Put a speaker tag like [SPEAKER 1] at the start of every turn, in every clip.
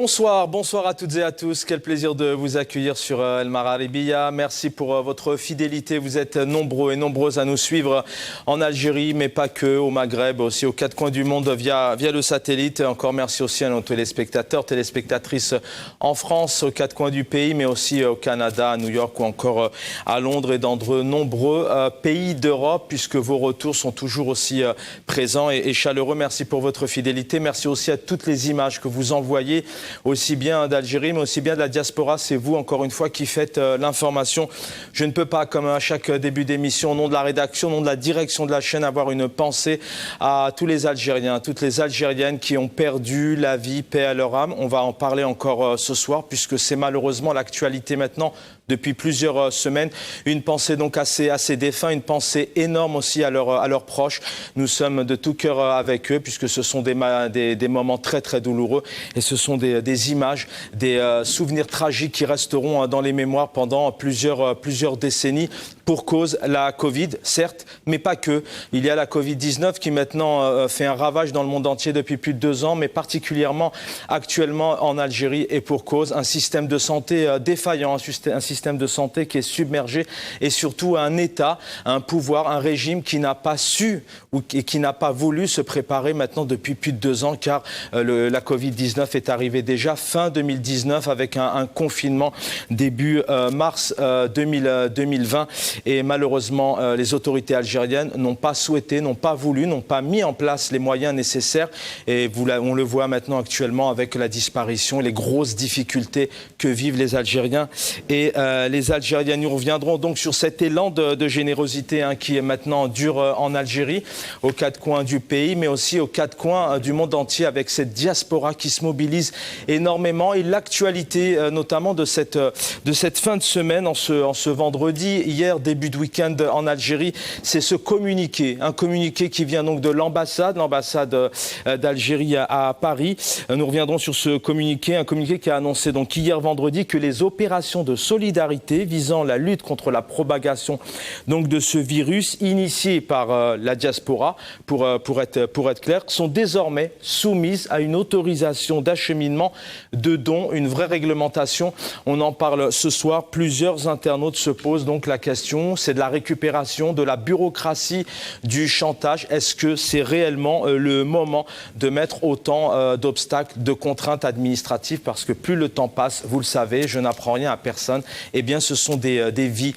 [SPEAKER 1] Bonsoir à toutes et à tous. Quel plaisir de vous accueillir sur El Mararibia. Merci pour votre fidélité. Vous êtes nombreux et nombreuses à nous suivre en Algérie, mais pas que, au Maghreb, aussi aux quatre coins du monde via le satellite. Encore merci aussi à nos téléspectateurs, téléspectatrices en France, aux quatre coins du pays, mais aussi au Canada, à New York ou encore à Londres et dans de nombreux pays d'Europe, puisque vos retours sont toujours aussi présents et chaleureux. Merci pour votre fidélité. Merci aussi à toutes les images que vous envoyez, aussi bien d'Algérie, mais aussi bien de la diaspora. C'est vous, encore une fois, qui faites l'information. Je ne peux pas, comme à chaque début d'émission, au nom de la rédaction, au nom de la direction de la chaîne, avoir une pensée à tous les Algériens, toutes les Algériennes qui ont perdu la vie, paix à leur âme. On va en parler encore ce soir, puisque c'est malheureusement l'actualité maintenant depuis plusieurs semaines. Une pensée donc à ces défunts, une pensée énorme aussi à leurs proches. Nous sommes de tout cœur avec eux, puisque ce sont des moments très très douloureux et ce sont des images, des souvenirs tragiques qui resteront dans les mémoires pendant plusieurs décennies, pour cause la Covid, certes, mais pas que. Il y a la Covid-19 qui maintenant fait un ravage dans le monde entier depuis plus de 2 ans, mais particulièrement actuellement en Algérie, et pour cause un système de santé défaillant, un système de santé qui est submergé, et surtout un État, un pouvoir, un régime qui n'a pas su et qui n'a pas voulu se préparer maintenant depuis plus de 2 ans, car la Covid-19 est arrivée déjà fin 2019 avec un confinement début mars 2020. Et malheureusement, les autorités algériennes n'ont pas souhaité, n'ont pas voulu, n'ont pas mis en place les moyens nécessaires. Et on le voit maintenant actuellement avec la disparition et les grosses difficultés que vivent les Algériens et les Algériennes. Nous reviendrons donc sur cet élan de générosité qui est maintenant dure en Algérie, aux quatre coins du pays, mais aussi aux quatre coins du monde entier, avec cette diaspora qui se mobilise énormément. Et l'actualité notamment de cette fin de semaine, en ce vendredi, hier, début de week-end en Algérie, c'est ce communiqué, un communiqué qui vient donc de l'ambassade d'Algérie à Paris. Nous reviendrons sur ce communiqué, un communiqué qui a annoncé donc hier vendredi que les opérations de solidarité visant la lutte contre la propagation donc de ce virus, initiées par la diaspora, pour être clair, sont désormais soumises à une autorisation d'acheminement de dons, une vraie réglementation. On en parle ce soir. Plusieurs internautes se posent donc la question. C'est de la récupération, de la bureaucratie, du chantage. Est-ce que c'est réellement le moment de mettre autant d'obstacles, de contraintes administratives? Parce que plus le temps passe, vous le savez, je n'apprends rien à personne, eh bien ce sont des vies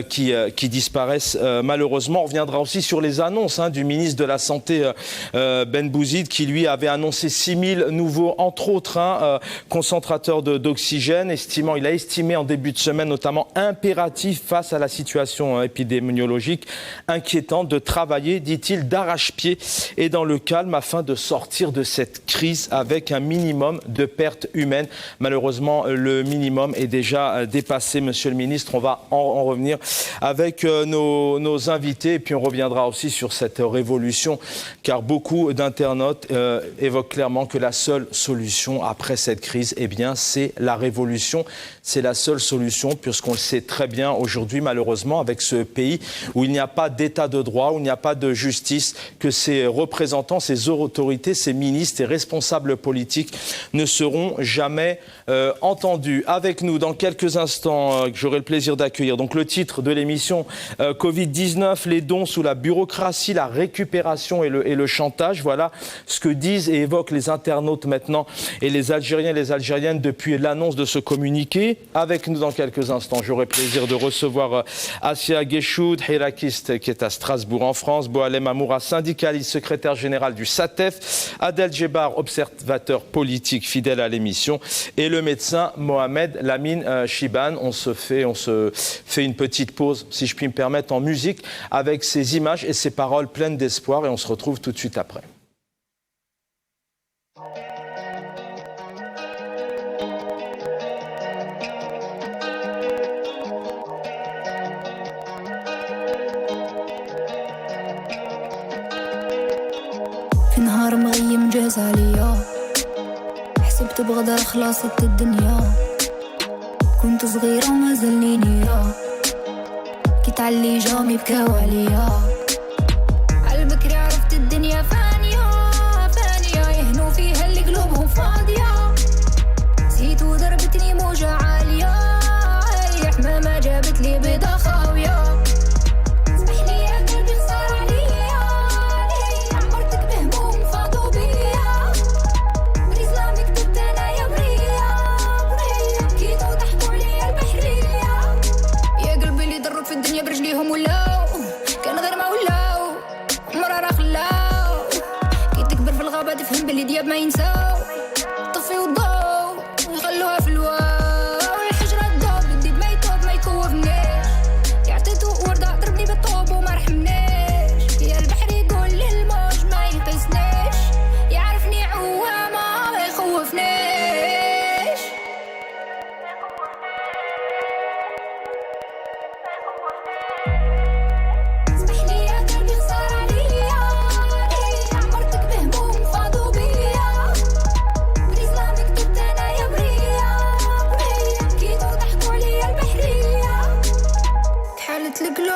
[SPEAKER 1] qui disparaissent malheureusement. On reviendra aussi sur les annonces du ministre de la Santé, Ben Bouzid, qui lui avait annoncé 6000 nouveaux, entre autres, concentrateurs d'oxygène, il a estimé en début de semaine notamment impératif face à la situation épidémiologique inquiétante de travailler, dit-il, d'arrache-pied et dans le calme afin de sortir de cette crise avec un minimum de pertes humaines. Malheureusement, le minimum est déjà dépassé, monsieur le ministre. On va en revenir avec nos invités, et puis on reviendra aussi sur cette révolution, car beaucoup d'internautes évoquent clairement que la seule solution après cette crise, eh bien, c'est la révolution. C'est la seule solution, puisqu'on le sait très bien aujourd'hui, malheureusement, avec ce pays où il n'y a pas d'état de droit, où il n'y a pas de justice, que ces représentants, ces autorités, ces ministres et responsables politiques ne seront jamais entendus. Avec nous, dans quelques instants, j'aurai le plaisir d'accueillir donc le titre de l'émission, Covid-19, les dons sous la bureaucratie, la récupération et le chantage. Voilà ce que disent et évoquent les internautes maintenant et les Algériens et les Algériennes depuis l'annonce de ce communiqué. Avec nous dans quelques instants, j'aurai le plaisir de recevoir Assia Guéchoud, hirakiste qui est à Strasbourg en France, Boalem Amoura, syndicaliste, secrétaire général du SATEF, Adel Djebar, observateur politique fidèle à l'émission, et le médecin Mohamed Lamine Chiban. On se fait une petite pause, si je puis me permettre, en musique, avec ces images et ces paroles pleines d'espoir, et on se retrouve tout de suite après.
[SPEAKER 2] في نهار مغيم جاز عليا حسبت بغدار خلاصت الدنيا كنت صغيرة وما زلني نيرة كي تعلي جامي بكاو عليا عالبكري عرفت الدنيا فانية يهنوا فيها اللي قلوبهم فاضية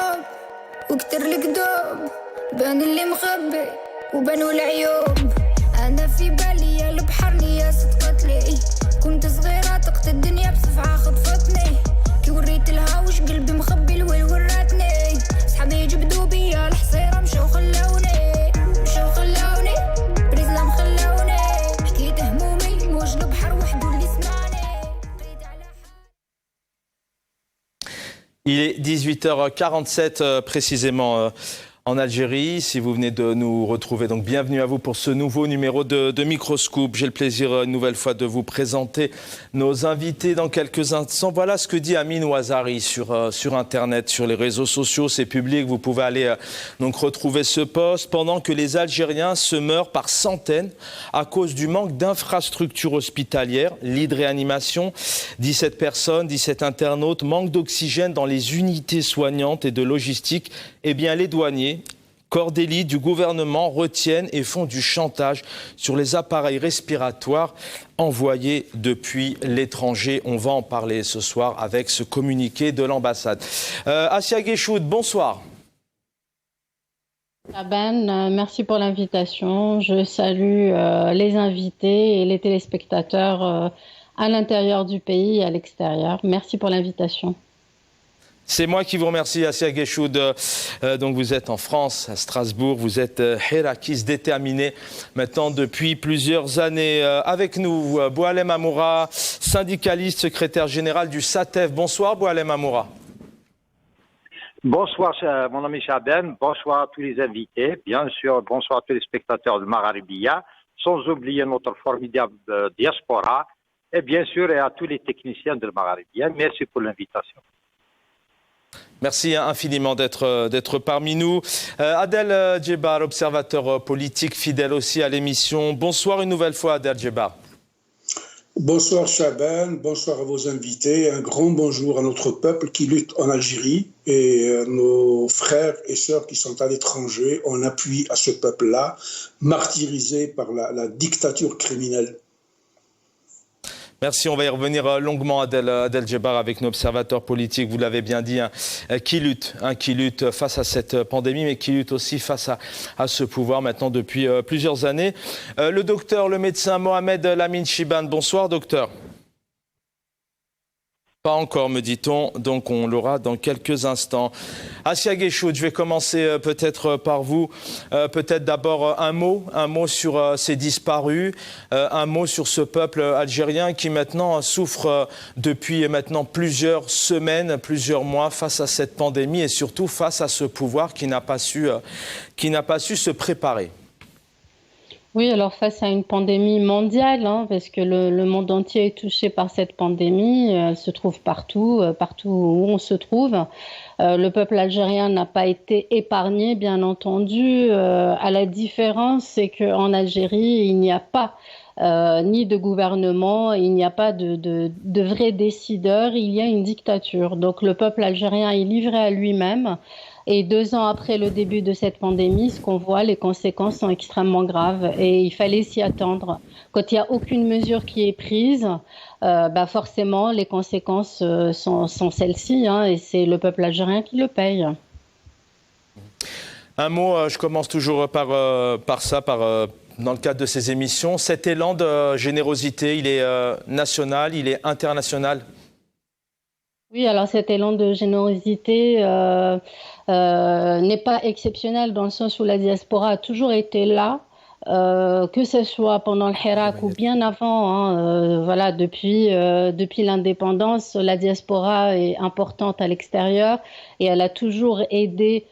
[SPEAKER 2] الذنوب وكتر الكذوب بان اللي مخبي وبانوا العيوب انا في بالي يا البحر نية صدقت لي كنت صغيرة طقت الدنيا بصفعة خطفتني كي وريت لها وش قلبي مخبي الويل وراتني صحابي جبدوا بيا الحصيرة مشاو خلاوني بريزلام خلاوني حكيت همومي موج البحر وحدو اللي سمعني.
[SPEAKER 1] Il est 18h47 précisément en Algérie. Si vous venez de nous retrouver, donc bienvenue à vous pour ce nouveau numéro de Microscoop. J'ai le plaisir une nouvelle fois de vous présenter nos invités dans quelques instants. Voilà ce que dit Amine Ouazari sur Internet, sur les réseaux sociaux. C'est public, vous pouvez aller donc retrouver ce post. Pendant que les Algériens se meurent par centaines à cause du manque d'infrastructures hospitalières, lits de réanimation, 17 personnes, 17 internautes, manque d'oxygène dans les unités soignantes et de logistique, eh bien les douaniers, corps d'élite du gouvernement retiennent et font du chantage sur les appareils respiratoires envoyés depuis l'étranger. On va en parler ce soir avec ce communiqué de l'ambassade. Assia Guéchoud, bonsoir.
[SPEAKER 3] Ben, merci pour l'invitation. Je salue les invités et les téléspectateurs à l'intérieur du pays et à l'extérieur. Merci pour l'invitation.
[SPEAKER 1] C'est moi qui vous remercie, Assia Guéchoud. Donc vous êtes en France, à Strasbourg, vous êtes hirakiste déterminé maintenant depuis plusieurs années. Avec nous, Boualem Amoura, syndicaliste, secrétaire général du SATEF. Bonsoir Boualem Amoura.
[SPEAKER 4] Bonsoir mon ami Chaben, bonsoir à tous les invités, bien sûr, bonsoir à tous les spectateurs de Mararibia, sans oublier notre formidable diaspora et bien sûr et à tous les techniciens de Mararibia. Merci pour l'invitation.
[SPEAKER 1] Merci infiniment d'être parmi nous. Adel Djebar, observateur politique, fidèle aussi à l'émission. Bonsoir une nouvelle fois Adel Djebar.
[SPEAKER 5] Bonsoir Chaban, bonsoir à vos invités. Un grand bonjour à notre peuple qui lutte en Algérie et nos frères et sœurs qui sont à l'étranger en appui à ce peuple-là, martyrisé par la dictature criminelle.
[SPEAKER 1] Merci, on va y revenir longuement, Adel Djebar, avec nos observateurs politiques. Vous l'avez bien dit, qui lutte face à cette pandémie, mais qui lutte aussi face à ce pouvoir maintenant depuis plusieurs années. Le docteur, le médecin Mohamed Lamine Chiban. Bonsoir, docteur. Pas encore, me dit-on, donc on l'aura dans quelques instants. Assia Guéchoud, je vais commencer peut-être par vous. Peut-être d'abord un mot sur ces disparus, un mot sur ce peuple algérien qui maintenant souffre depuis maintenant plusieurs semaines, plusieurs mois face à cette pandémie et surtout face à ce pouvoir qui n'a pas su se préparer.
[SPEAKER 3] Oui, alors face à une pandémie mondiale, parce que le monde entier est touché par cette pandémie, elle se trouve partout où on se trouve. Le peuple algérien n'a pas été épargné, bien entendu. À la différence, c'est qu'en Algérie, il n'y a pas ni de gouvernement, il n'y a pas de vrais décideurs, il y a une dictature. Donc le peuple algérien est livré à lui-même. Et 2 ans après le début de cette pandémie, ce qu'on voit, les conséquences sont extrêmement graves et il fallait s'y attendre. Quand il n'y a aucune mesure qui est prise, forcément, les conséquences sont celles-ci et c'est le peuple algérien qui le paye.
[SPEAKER 1] Un mot, je commence toujours par dans le cadre de ces émissions. Cet élan de générosité, il est national, il est international?
[SPEAKER 3] Oui, alors cet élan de générosité n'est pas exceptionnel dans le sens où la diaspora a toujours été là, que ce soit pendant le Hirak ou bien avant. Voilà, depuis l'indépendance, la diaspora est importante à l'extérieur et elle a toujours aidé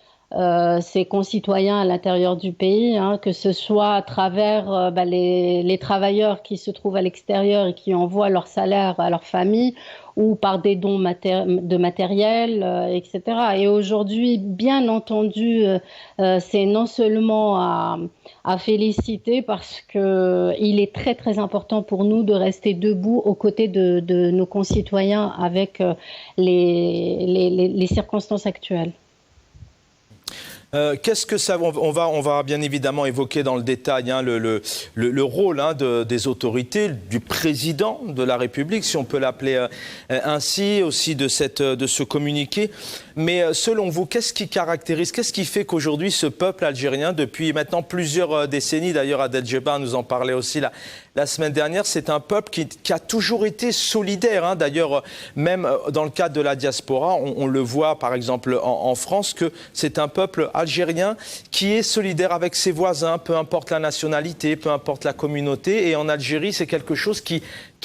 [SPEAKER 3] ses concitoyens à l'intérieur du pays, que ce soit à travers les travailleurs qui se trouvent à l'extérieur et qui envoient leur salaire à leur famille, ou par des dons de matériel, etc. Et aujourd'hui, bien entendu, c'est non seulement à féliciter parce qu'il est très très important pour nous de rester debout aux côtés de nos concitoyens avec les circonstances actuelles.
[SPEAKER 1] Qu'est-ce que ça on va bien évidemment évoquer dans le détail le rôle des autorités, du président de la République, si on peut l'appeler ainsi, aussi de ce communiqué. Mais selon vous, qu'est-ce qui fait qu'aujourd'hui ce peuple algérien, depuis maintenant plusieurs décennies, d'ailleurs Adel Djebar nous en parlait aussi la semaine dernière, c'est un peuple qui a toujours été solidaire. D'ailleurs, même dans le cadre de la diaspora, on le voit par exemple en France, que c'est un peuple algérien qui est solidaire avec ses voisins, peu importe la nationalité, peu importe la communauté. Et en Algérie, c'est quelque chose qui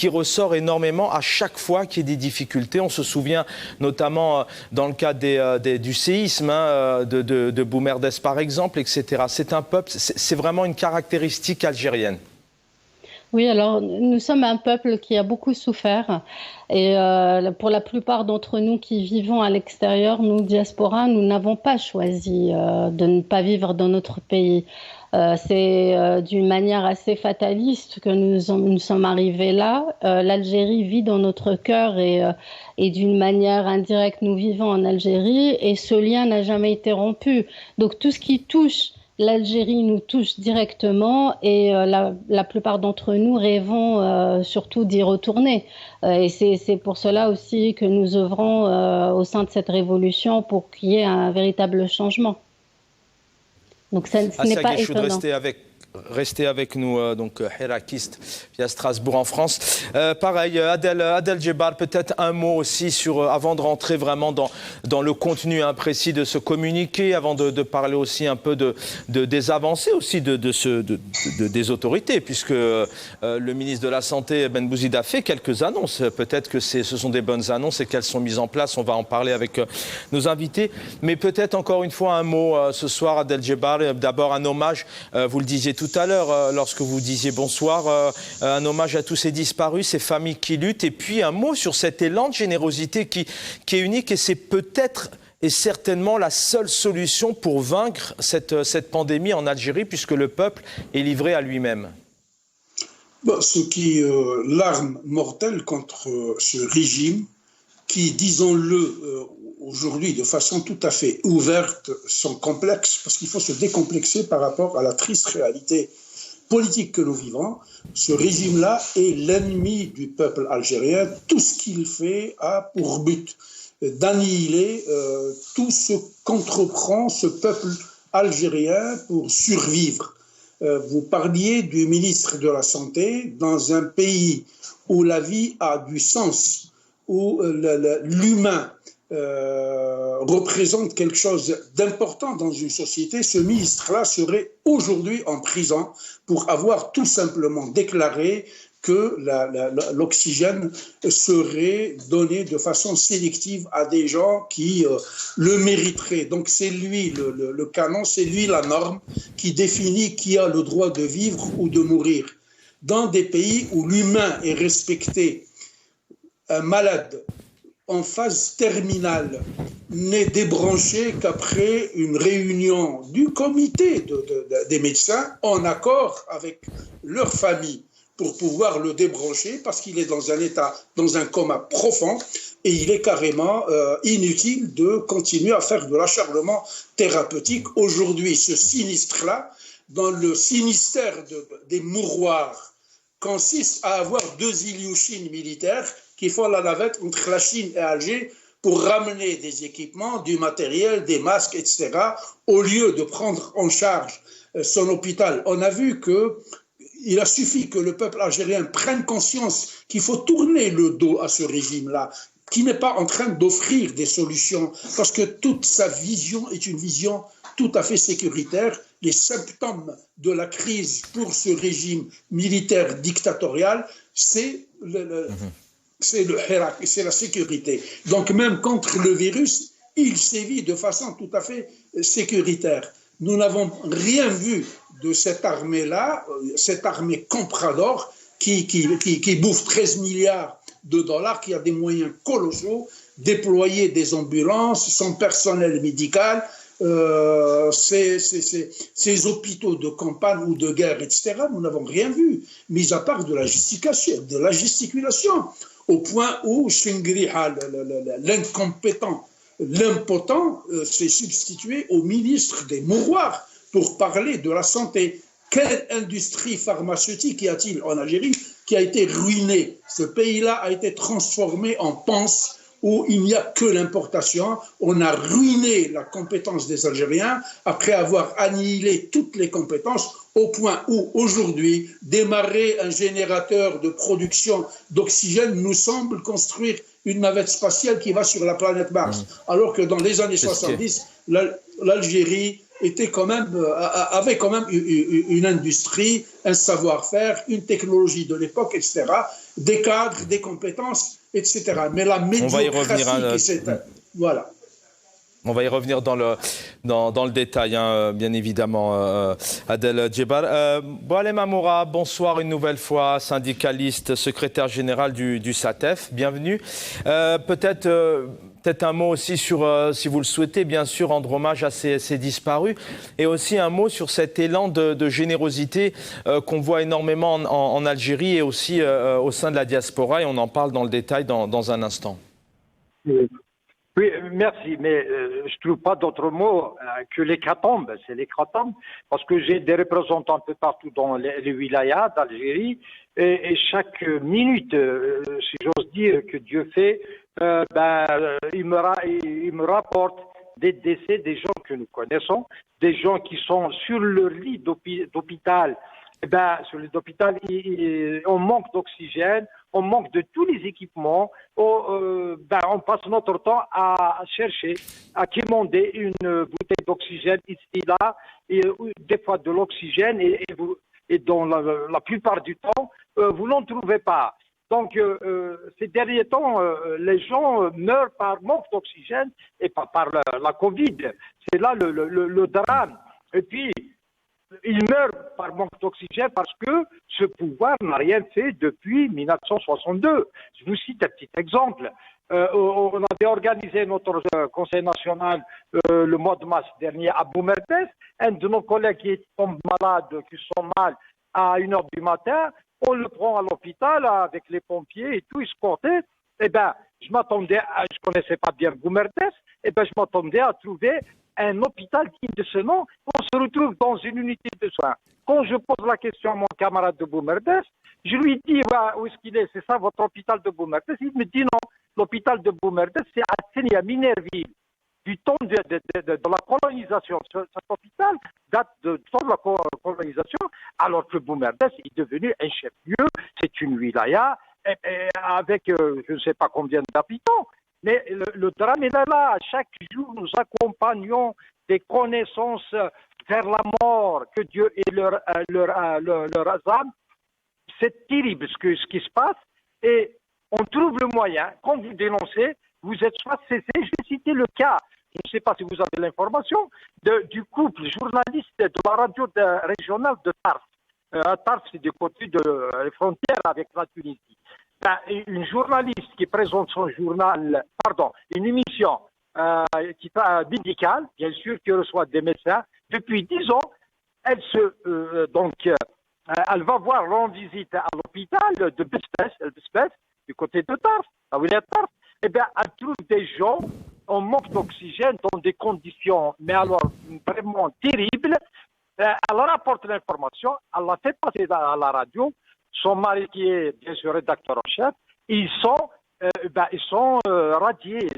[SPEAKER 1] ressort énormément à chaque fois qu'il y a des difficultés. On se souvient notamment dans le cadre du séisme de Boumerdès par exemple, etc. C'est un peuple, c'est vraiment une caractéristique algérienne.
[SPEAKER 3] Oui, alors nous sommes un peuple qui a beaucoup souffert et pour la plupart d'entre nous qui vivons à l'extérieur, nous, diaspora, nous n'avons pas choisi de ne pas vivre dans notre pays. C'est d'une manière assez fataliste que nous sommes arrivés là. L'Algérie vit dans notre cœur et d'une manière indirecte, nous vivons en Algérie et ce lien n'a jamais été rompu. Donc tout ce qui touche l'Algérie nous touche directement et la plupart d'entre nous rêvons surtout d'y retourner. Et c'est pour cela aussi que nous œuvrons au sein de cette révolution pour qu'il y ait un véritable changement. Donc ce n'est pas étonnant.
[SPEAKER 1] Restez avec nous, donc Hirakiste via Strasbourg en France. Pareil, Adel Djebar, peut-être un mot aussi avant de rentrer vraiment dans le contenu précis de ce communiqué, avant de parler aussi un peu des avancées aussi des autorités, puisque le ministre de la Santé, Ben Bouzid, a fait quelques annonces. Peut-être que ce sont des bonnes annonces et qu'elles sont mises en place. On va en parler avec nos invités. Mais peut-être encore une fois un mot ce soir, Adel Djebar. D'abord un hommage, vous le disiez tout à l'heure, lorsque vous disiez bonsoir, un hommage à tous ces disparus, ces familles qui luttent, et puis un mot sur cet élan de générosité qui est unique, et c'est peut-être et certainement la seule solution pour vaincre cette pandémie en Algérie, puisque le peuple est livré à lui-même.
[SPEAKER 5] Ce qui est l'arme mortelle contre ce régime qui, disons-le, aujourd'hui, de façon tout à fait ouverte, sont complexes, parce qu'il faut se décomplexer par rapport à la triste réalité politique que nous vivons. Ce régime-là est l'ennemi du peuple algérien. Tout ce qu'il fait a pour but d'annihiler tout ce qu'entreprend ce peuple algérien pour survivre. Vous parliez du ministre de la Santé dans un pays où la vie a du sens, où l'humain représente quelque chose d'important dans une société. Ce ministre-là serait aujourd'hui en prison pour avoir tout simplement déclaré que l'oxygène serait donné de façon sélective à des gens qui le mériteraient. Donc c'est lui le canon, c'est lui la norme qui définit qui a le droit de vivre ou de mourir. Dans des pays où l'humain est respecté, un malade en phase terminale n'est débranché qu'après une réunion du comité des médecins en accord avec leur famille pour pouvoir le débrancher parce qu'il est dans un état, dans un coma profond et il est carrément inutile de continuer à faire de l'acharnement thérapeutique. Aujourd'hui, ce sinistre-là, dans le sinistère des mouroirs, consiste à avoir 2 Ilyushin militaires qui font la navette entre la Chine et Alger pour ramener des équipements, du matériel, des masques, etc., au lieu de prendre en charge son hôpital. On a vu qu'il a suffi que le peuple algérien prenne conscience qu'il faut tourner le dos à ce régime-là, qui n'est pas en train d'offrir des solutions, parce que toute sa vision est une vision tout à fait sécuritaire. Les symptômes de la crise pour ce régime militaire dictatorial, c'est le Hirak, c'est la sécurité. Donc même contre le virus, il sévit de façon tout à fait sécuritaire. Nous n'avons rien vu de cette armée-là, cette armée comprador qui bouffe 13 milliards de dollars, qui a des moyens colossaux, déployer des ambulances, son personnel médical, ces hôpitaux de campagne ou de guerre, etc. Nous n'avons rien vu, mis à part de la gesticulation, au point où Shingriha, l'incompétent l'impotent s'est substitué au ministre des Mouroirs pour parler de la santé. Quelle industrie pharmaceutique y a-t-il en Algérie qui a été ruinée? Ce pays-là a été transformé en panse où il n'y a que l'importation. On a ruiné la compétence des Algériens après avoir annihilé toutes les compétences au point où aujourd'hui, démarrer un générateur de production d'oxygène nous semble construire une navette spatiale qui va sur la planète Mars. Alors que dans les années 70, l'Algérie avait quand même une industrie, un savoir-faire, une technologie de l'époque, etc., des cadres, des compétences, etc. Mais la médiocratie qui s'éteint. Voilà.
[SPEAKER 1] On va y revenir dans le détail, hein, bien évidemment, Adel Djebar. Boualem Amoura, bonsoir une nouvelle fois, syndicaliste, secrétaire général du SATEF, bienvenue. Peut-être un mot aussi sur, si vous le souhaitez, bien sûr, rendre hommage à ces disparus, et aussi un mot sur cet élan de générosité qu'on voit énormément en Algérie et aussi au sein de la diaspora, et on en parle dans le détail dans un instant.
[SPEAKER 4] Oui, merci, mais je ne trouve pas d'autre mot que l'hécatombe. C'est l'hécatombe, parce que j'ai des représentants un peu partout dans les wilayas d'Algérie, et chaque minute, si j'ose dire, que Dieu fait, il me rapporte des décès, des gens que nous connaissons, des gens qui sont sur leur lit d'hôpital. Sur les hôpitaux, on manque d'oxygène, on manque de tous les équipements. On passe notre temps à chercher, à quémander une bouteille d'oxygène ici, là, et des fois de l'oxygène, et dans la plupart du temps, vous n'en trouvez pas. Donc, ces derniers temps, les gens meurent par manque d'oxygène et pas par la Covid. C'est là le drame. Et puis, ils meurent par manque d'oxygène parce que ce pouvoir n'a rien fait depuis 1962. Je vous cite un petit exemple. On avait organisé notre conseil national le mois de mars dernier à Boumerdès. Un de nos collègues qui tombe malade, qui sont mal à 1h du matin, on le prend à l'hôpital avec les pompiers et tout, escorté. Je connaissais pas bien Boumerdès, je m'attendais à trouver un hôpital digne de ce nom. On se retrouve dans une unité de soins. Quand je pose la question à mon camarade de Boumerdès, je lui dis où est-ce qu'il est, c'est ça votre hôpital de Boumerdès? Il me dit non, l'hôpital de Boumerdès c'est à Tseni, à Minerville. Du temps de la colonisation. Cet hôpital date du temps de la colonisation, alors que Boumerdès est devenu un chef-lieu, c'est une wilaya, avec je ne sais pas combien d'habitants. Mais le drame est là. Chaque jour, nous accompagnons des connaissances vers la mort, que Dieu ait leur âme. C'est terrible ce qui se passe. Et on trouve le moyen, quand vous dénoncez, vous êtes soit cessé. Je vais citer le cas, je ne sais pas si vous avez l'information, du couple journaliste de la radio régionale de Tarf. Tarf, c'est du côté de la frontière avec la Tunisie. Une journaliste qui présente son une émission médicale, bien sûr, qui reçoit des médecins. Depuis 10 ans, elle va rendre visite à l'hôpital de Bespès, du côté de Tarf, là où il est Tarf. Elle trouve des gens en manque d'oxygène dans des conditions, mais alors vraiment terribles. Elle rapporte l'information, elle l'a fait passer à la radio. Son mari, qui est bien sûr rédacteur en chef, ils sont radiés,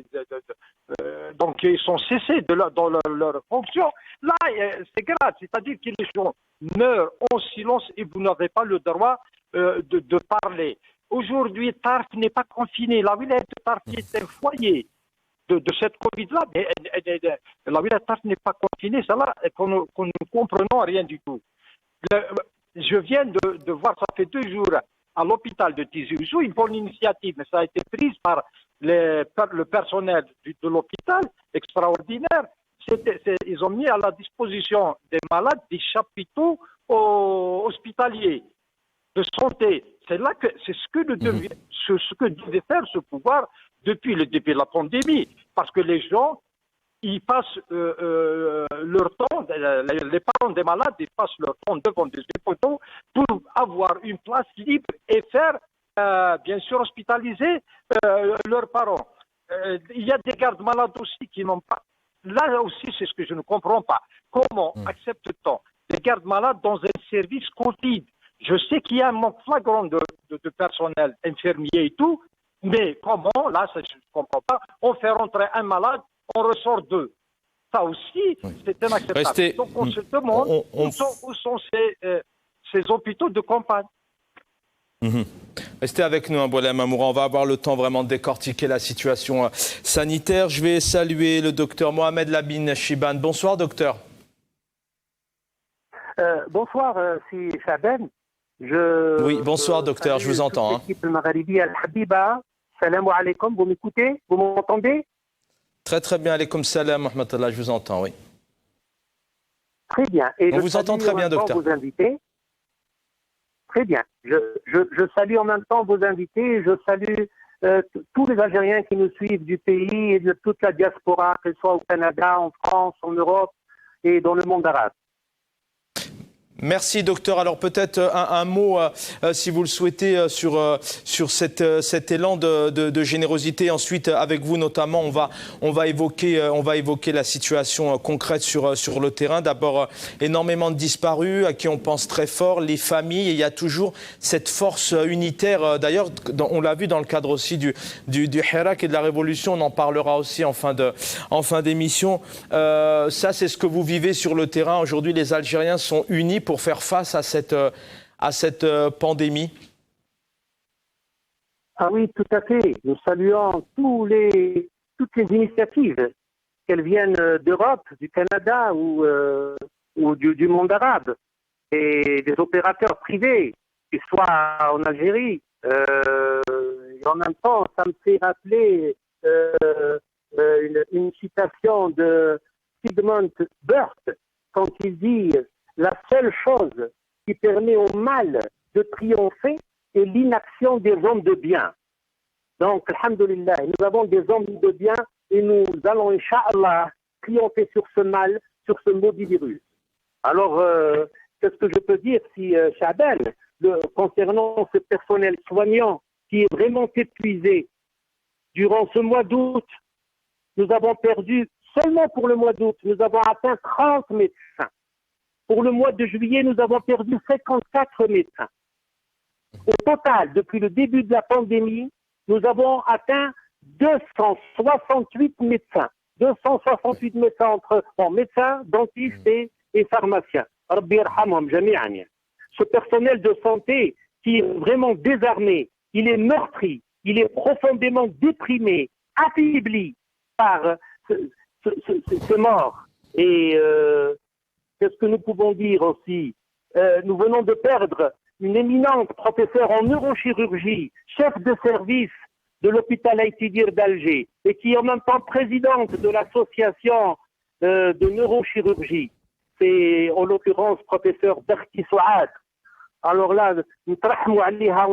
[SPEAKER 4] donc ils sont cessés dans leur fonction. Là, c'est grave, c'est-à-dire que les gens meurent en silence et vous n'avez pas le droit de parler. Aujourd'hui, Tarf n'est pas confiné. La wilaya de Tarf est un foyer de cette Covid-là, mais la wilaya de Tarf n'est pas confinée. C'est là qu'on ne comprenons rien du tout. Je viens de voir, ça fait 2 jours, à l'hôpital de Tizi Ouzou, une bonne initiative, mais ça a été prise par le personnel de l'hôpital, extraordinaire. Ils ont mis à la disposition des malades des chapiteaux hospitaliers de santé. C'est ce que devait faire ce pouvoir depuis le début de la pandémie, parce que les gens, ils passent leur temps, les parents des malades, ils passent leur temps devant des hôpitaux pour avoir une place libre et faire, bien sûr, hospitaliser leurs parents. il y a des gardes-malades aussi qui n'ont pas. Là aussi, c'est ce que je ne comprends pas. Comment accepte-t-on des gardes-malades dans un service Covid? Je sais qu'il y a un manque flagrant de personnel infirmier et tout, mais comment, là, ça, je ne comprends pas, on fait rentrer un malade, on ressort deux. Ça aussi, c'est inacceptable. Donc on se demande où sont ces hôpitaux de campagne.
[SPEAKER 1] Restez avec nous, Boualem Amoura. On va avoir le temps vraiment de décortiquer la situation sanitaire. Je vais saluer le docteur Mohamed Labine Chiban. Bonsoir, docteur.
[SPEAKER 6] Bonsoir, c'est Chaben.
[SPEAKER 1] Oui, bonsoir, docteur, je vous entends.
[SPEAKER 6] Salam alaikum, vous m'écoutez? Vous m'entendez?
[SPEAKER 1] Très très bien, alaikum salam, rahmatullah, je vous entends, oui.
[SPEAKER 6] Très bien. Et
[SPEAKER 1] on vous entend très bien, docteur.
[SPEAKER 6] Vos invités. Très bien. Je salue en même temps vos invités. Je salue tous les Algériens qui nous suivent du pays et de toute la diaspora, que ce soit au Canada, en France, en Europe et dans le monde arabe.
[SPEAKER 1] Merci, docteur. Alors peut-être un mot, si vous le souhaitez, sur cet élan de générosité. Ensuite, avec vous notamment, on va évoquer la situation concrète sur le terrain. D'abord, énormément de disparus à qui on pense très fort, les familles. Et il y a toujours cette force unitaire. D'ailleurs, on l'a vu dans le cadre aussi du Hirak et de la Révolution. On en parlera aussi en fin d'émission. Ça, c'est ce que vous vivez sur le terrain. Aujourd'hui, les Algériens sont unis pour faire face à cette pandémie?
[SPEAKER 6] Ah oui, tout à fait. Nous saluons toutes les initiatives, qu'elles viennent d'Europe, du Canada ou du monde arabe, et des opérateurs privés, qu'ils soient en Algérie. Et en même temps, ça me fait rappeler une citation de Sigmund Bert, quand il dit: la seule chose qui permet au mal de triompher est l'inaction des hommes de bien. Donc, alhamdoulilah, nous avons des hommes de bien et nous allons, incha'Allah, triompher sur ce mal, sur ce maudit virus. Alors, qu'est-ce que je peux dire, si Chaben, concernant ce personnel soignant qui est vraiment épuisé durant ce mois d'août, nous avons perdu, seulement pour le mois d'août, nous avons atteint 30 médecins. Pour le mois de juillet, nous avons perdu 54 médecins. Au total, depuis le début de la pandémie, nous avons atteint 268 médecins. 268 médecins entre médecins, dentistes et pharmaciens. Rabbi yarhamhum jami'an. Ce personnel de santé qui est vraiment désarmé, il est meurtri, il est profondément déprimé, affaibli par ce mort. Et qu'est-ce que nous pouvons dire aussi? Nous venons de perdre une éminente professeure en neurochirurgie, chef de service de l'hôpital Aïtidir d'Alger, et qui est en même temps présidente de l'association de neurochirurgie. C'est en l'occurrence professeur Berki Souad. Alors là, nous trahmou alayha,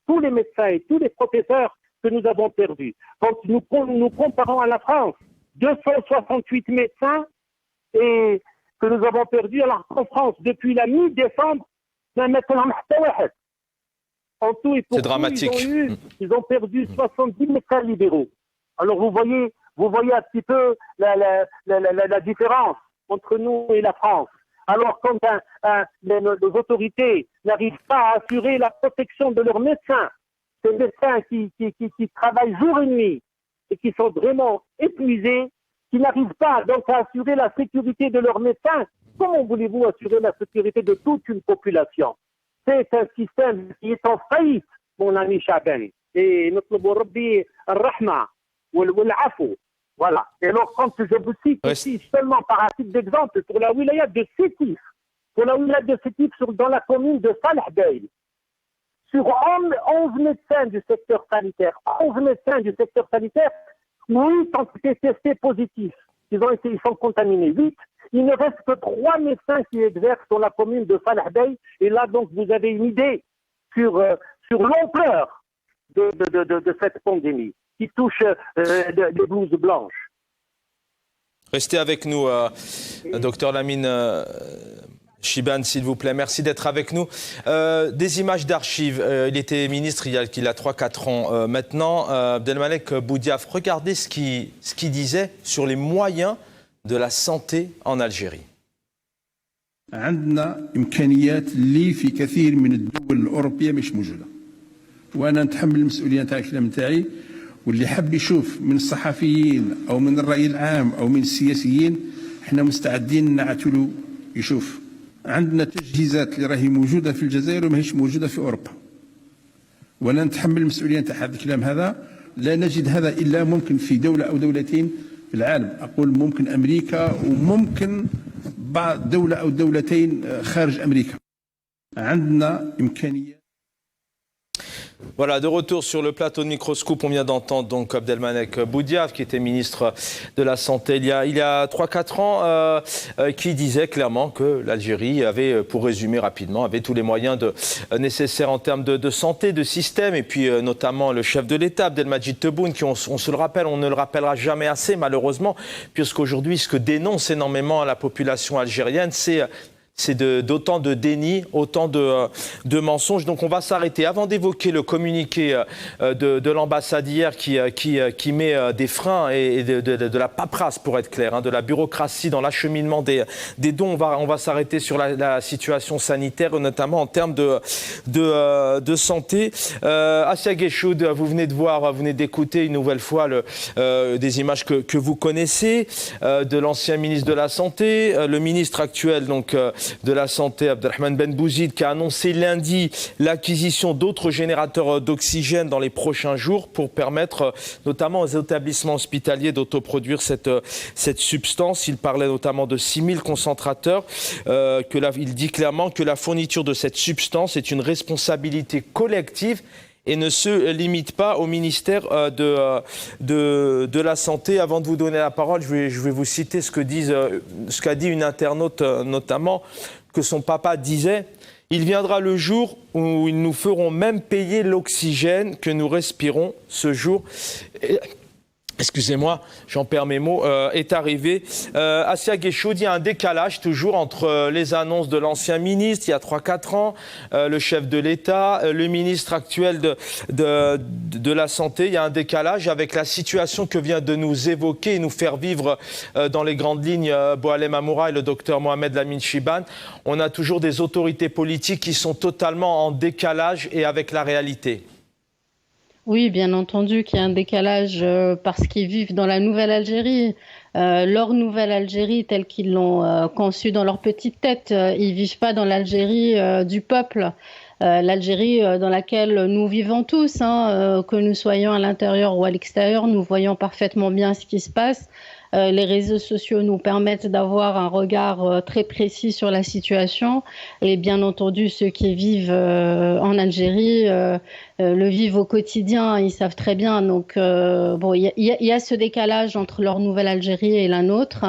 [SPEAKER 6] tous les médecins et tous les professeurs que nous avons perdus. Quand nous comparons à la France, 268 médecins et que nous avons perdu, alors qu'en France, depuis la mi-décembre, en tout et pour
[SPEAKER 1] c'est dramatique.
[SPEAKER 6] Ils ont perdu 70 médecins libéraux. Alors vous voyez un petit peu la différence entre nous et la France. Alors quand les autorités n'arrivent pas à assurer la protection de leurs médecins, ces médecins qui travaillent jour et nuit et qui sont vraiment épuisés, qui n'arrivent pas donc à assurer la sécurité de leurs médecins, comment voulez-vous assurer la sécurité de toute une population? C'est un système qui est en faillite, mon ami Chaben. Et notre Rabbi al-Rahma wal-Afou. Voilà. Et alors, quand je vous cite ici seulement par un titre d'exemple pour la wilaya de Sétif, dans la commune de Salah Bey, sur 11 médecins du secteur sanitaire, 8 ont été testés positifs. Ils sont contaminés. 8. Il ne reste que 3 médecins qui exercent dans la commune de Salah Bey. Et là, donc, vous avez une idée sur l'ampleur de cette pandémie qui touche les blouses blanches.
[SPEAKER 1] Restez avec nous, docteur Lamine Chibane, s'il vous plaît, merci d'être avec nous. Des images d'archives. Il était ministre il y a 3-4 ans maintenant. Abdelmalek Boudiaf, regardez ce qu'il disait sur les moyens de la santé en Algérie.
[SPEAKER 7] عندنا إمكانيات اللي في كثير من الدول الأوروبية مش موجودة وأنا نتحمل المسؤولية تاع الكلام تاعي واللي حب يشوف من الصحفيين أو من الرأي العام أو من السياسيين احنا مستعدين نعتلو يشوف عندنا تجهيزات اللي راهي موجودة في الجزائر وماهيش موجودة في أوروبا وأنا نتحمل المسؤولية تاع هذا الكلام هذا لا نجد هذا إلا ممكن في دولة أو دولتين في العالم أقول ممكن أمريكا وممكن بعض دولة أو دولتين خارج أمريكا عندنا إمكانيات.
[SPEAKER 1] Voilà, de retour sur le plateau de Microscope, on vient d'entendre donc Abdelmalek Boudiaf, qui était ministre de la Santé il y a 3-4 ans, qui disait clairement que l'Algérie avait, pour résumer rapidement, avait tous les moyens nécessaires en termes de santé, de système, et puis notamment le chef de l'État, Abdelmadjid Tebboune, qui on se le rappelle, on ne le rappellera jamais assez malheureusement, puisqu'aujourd'hui ce que dénonce énormément la population algérienne, c'est d'autant de déni, autant de mensonges. Donc on va s'arrêter. Avant d'évoquer le communiqué de l'ambassade hier qui met des freins et de la paperasse, pour être clair, de la bureaucratie dans l'acheminement des dons, on va s'arrêter sur la situation sanitaire, notamment en termes de santé. Assia Guéchoud, vous venez d'écouter une nouvelle fois des images que vous connaissez, de l'ancien ministre de la Santé, le ministre actuel donc de la Santé, Abdelrahman Ben Bouzid, qui a annoncé lundi l'acquisition d'autres générateurs d'oxygène dans les prochains jours pour permettre notamment aux établissements hospitaliers d'autoproduire cette substance. Il parlait notamment de 6000 concentrateurs. Il dit clairement que la fourniture de cette substance est une responsabilité collective et ne se limite pas au ministère de la Santé. Avant de vous donner la parole, je vais vous citer ce qu'a dit une internaute notamment, que son papa disait « Il viendra le jour où ils nous feront même payer l'oxygène que nous respirons ce jour ». Excusez-moi, j'en perds mes mots, est arrivé. Assia Guéchoud, il y a un décalage toujours entre les annonces de l'ancien ministre, il y a 3-4 ans, le chef de l'État, le ministre actuel de la Santé. Il y a un décalage avec la situation que vient de nous évoquer et nous faire vivre dans les grandes lignes Boualem Amoura et le docteur Mohamed Lamine Chibane. On a toujours des autorités politiques qui sont totalement en décalage et avec la réalité.
[SPEAKER 3] Oui, bien entendu qu'il y a un décalage parce qu'ils vivent dans la nouvelle Algérie. Leur nouvelle Algérie telle qu'ils l'ont conçue dans leur petite tête. Ils vivent pas dans l'Algérie du peuple. L'Algérie dans laquelle nous vivons tous, que nous soyons à l'intérieur ou à l'extérieur, nous voyons parfaitement bien ce qui se passe. Les réseaux sociaux nous permettent d'avoir un regard très précis sur la situation et bien entendu ceux qui vivent en Algérie le vivent au quotidien, ils savent très bien. Donc il y a ce décalage entre leur nouvelle Algérie et la nôtre,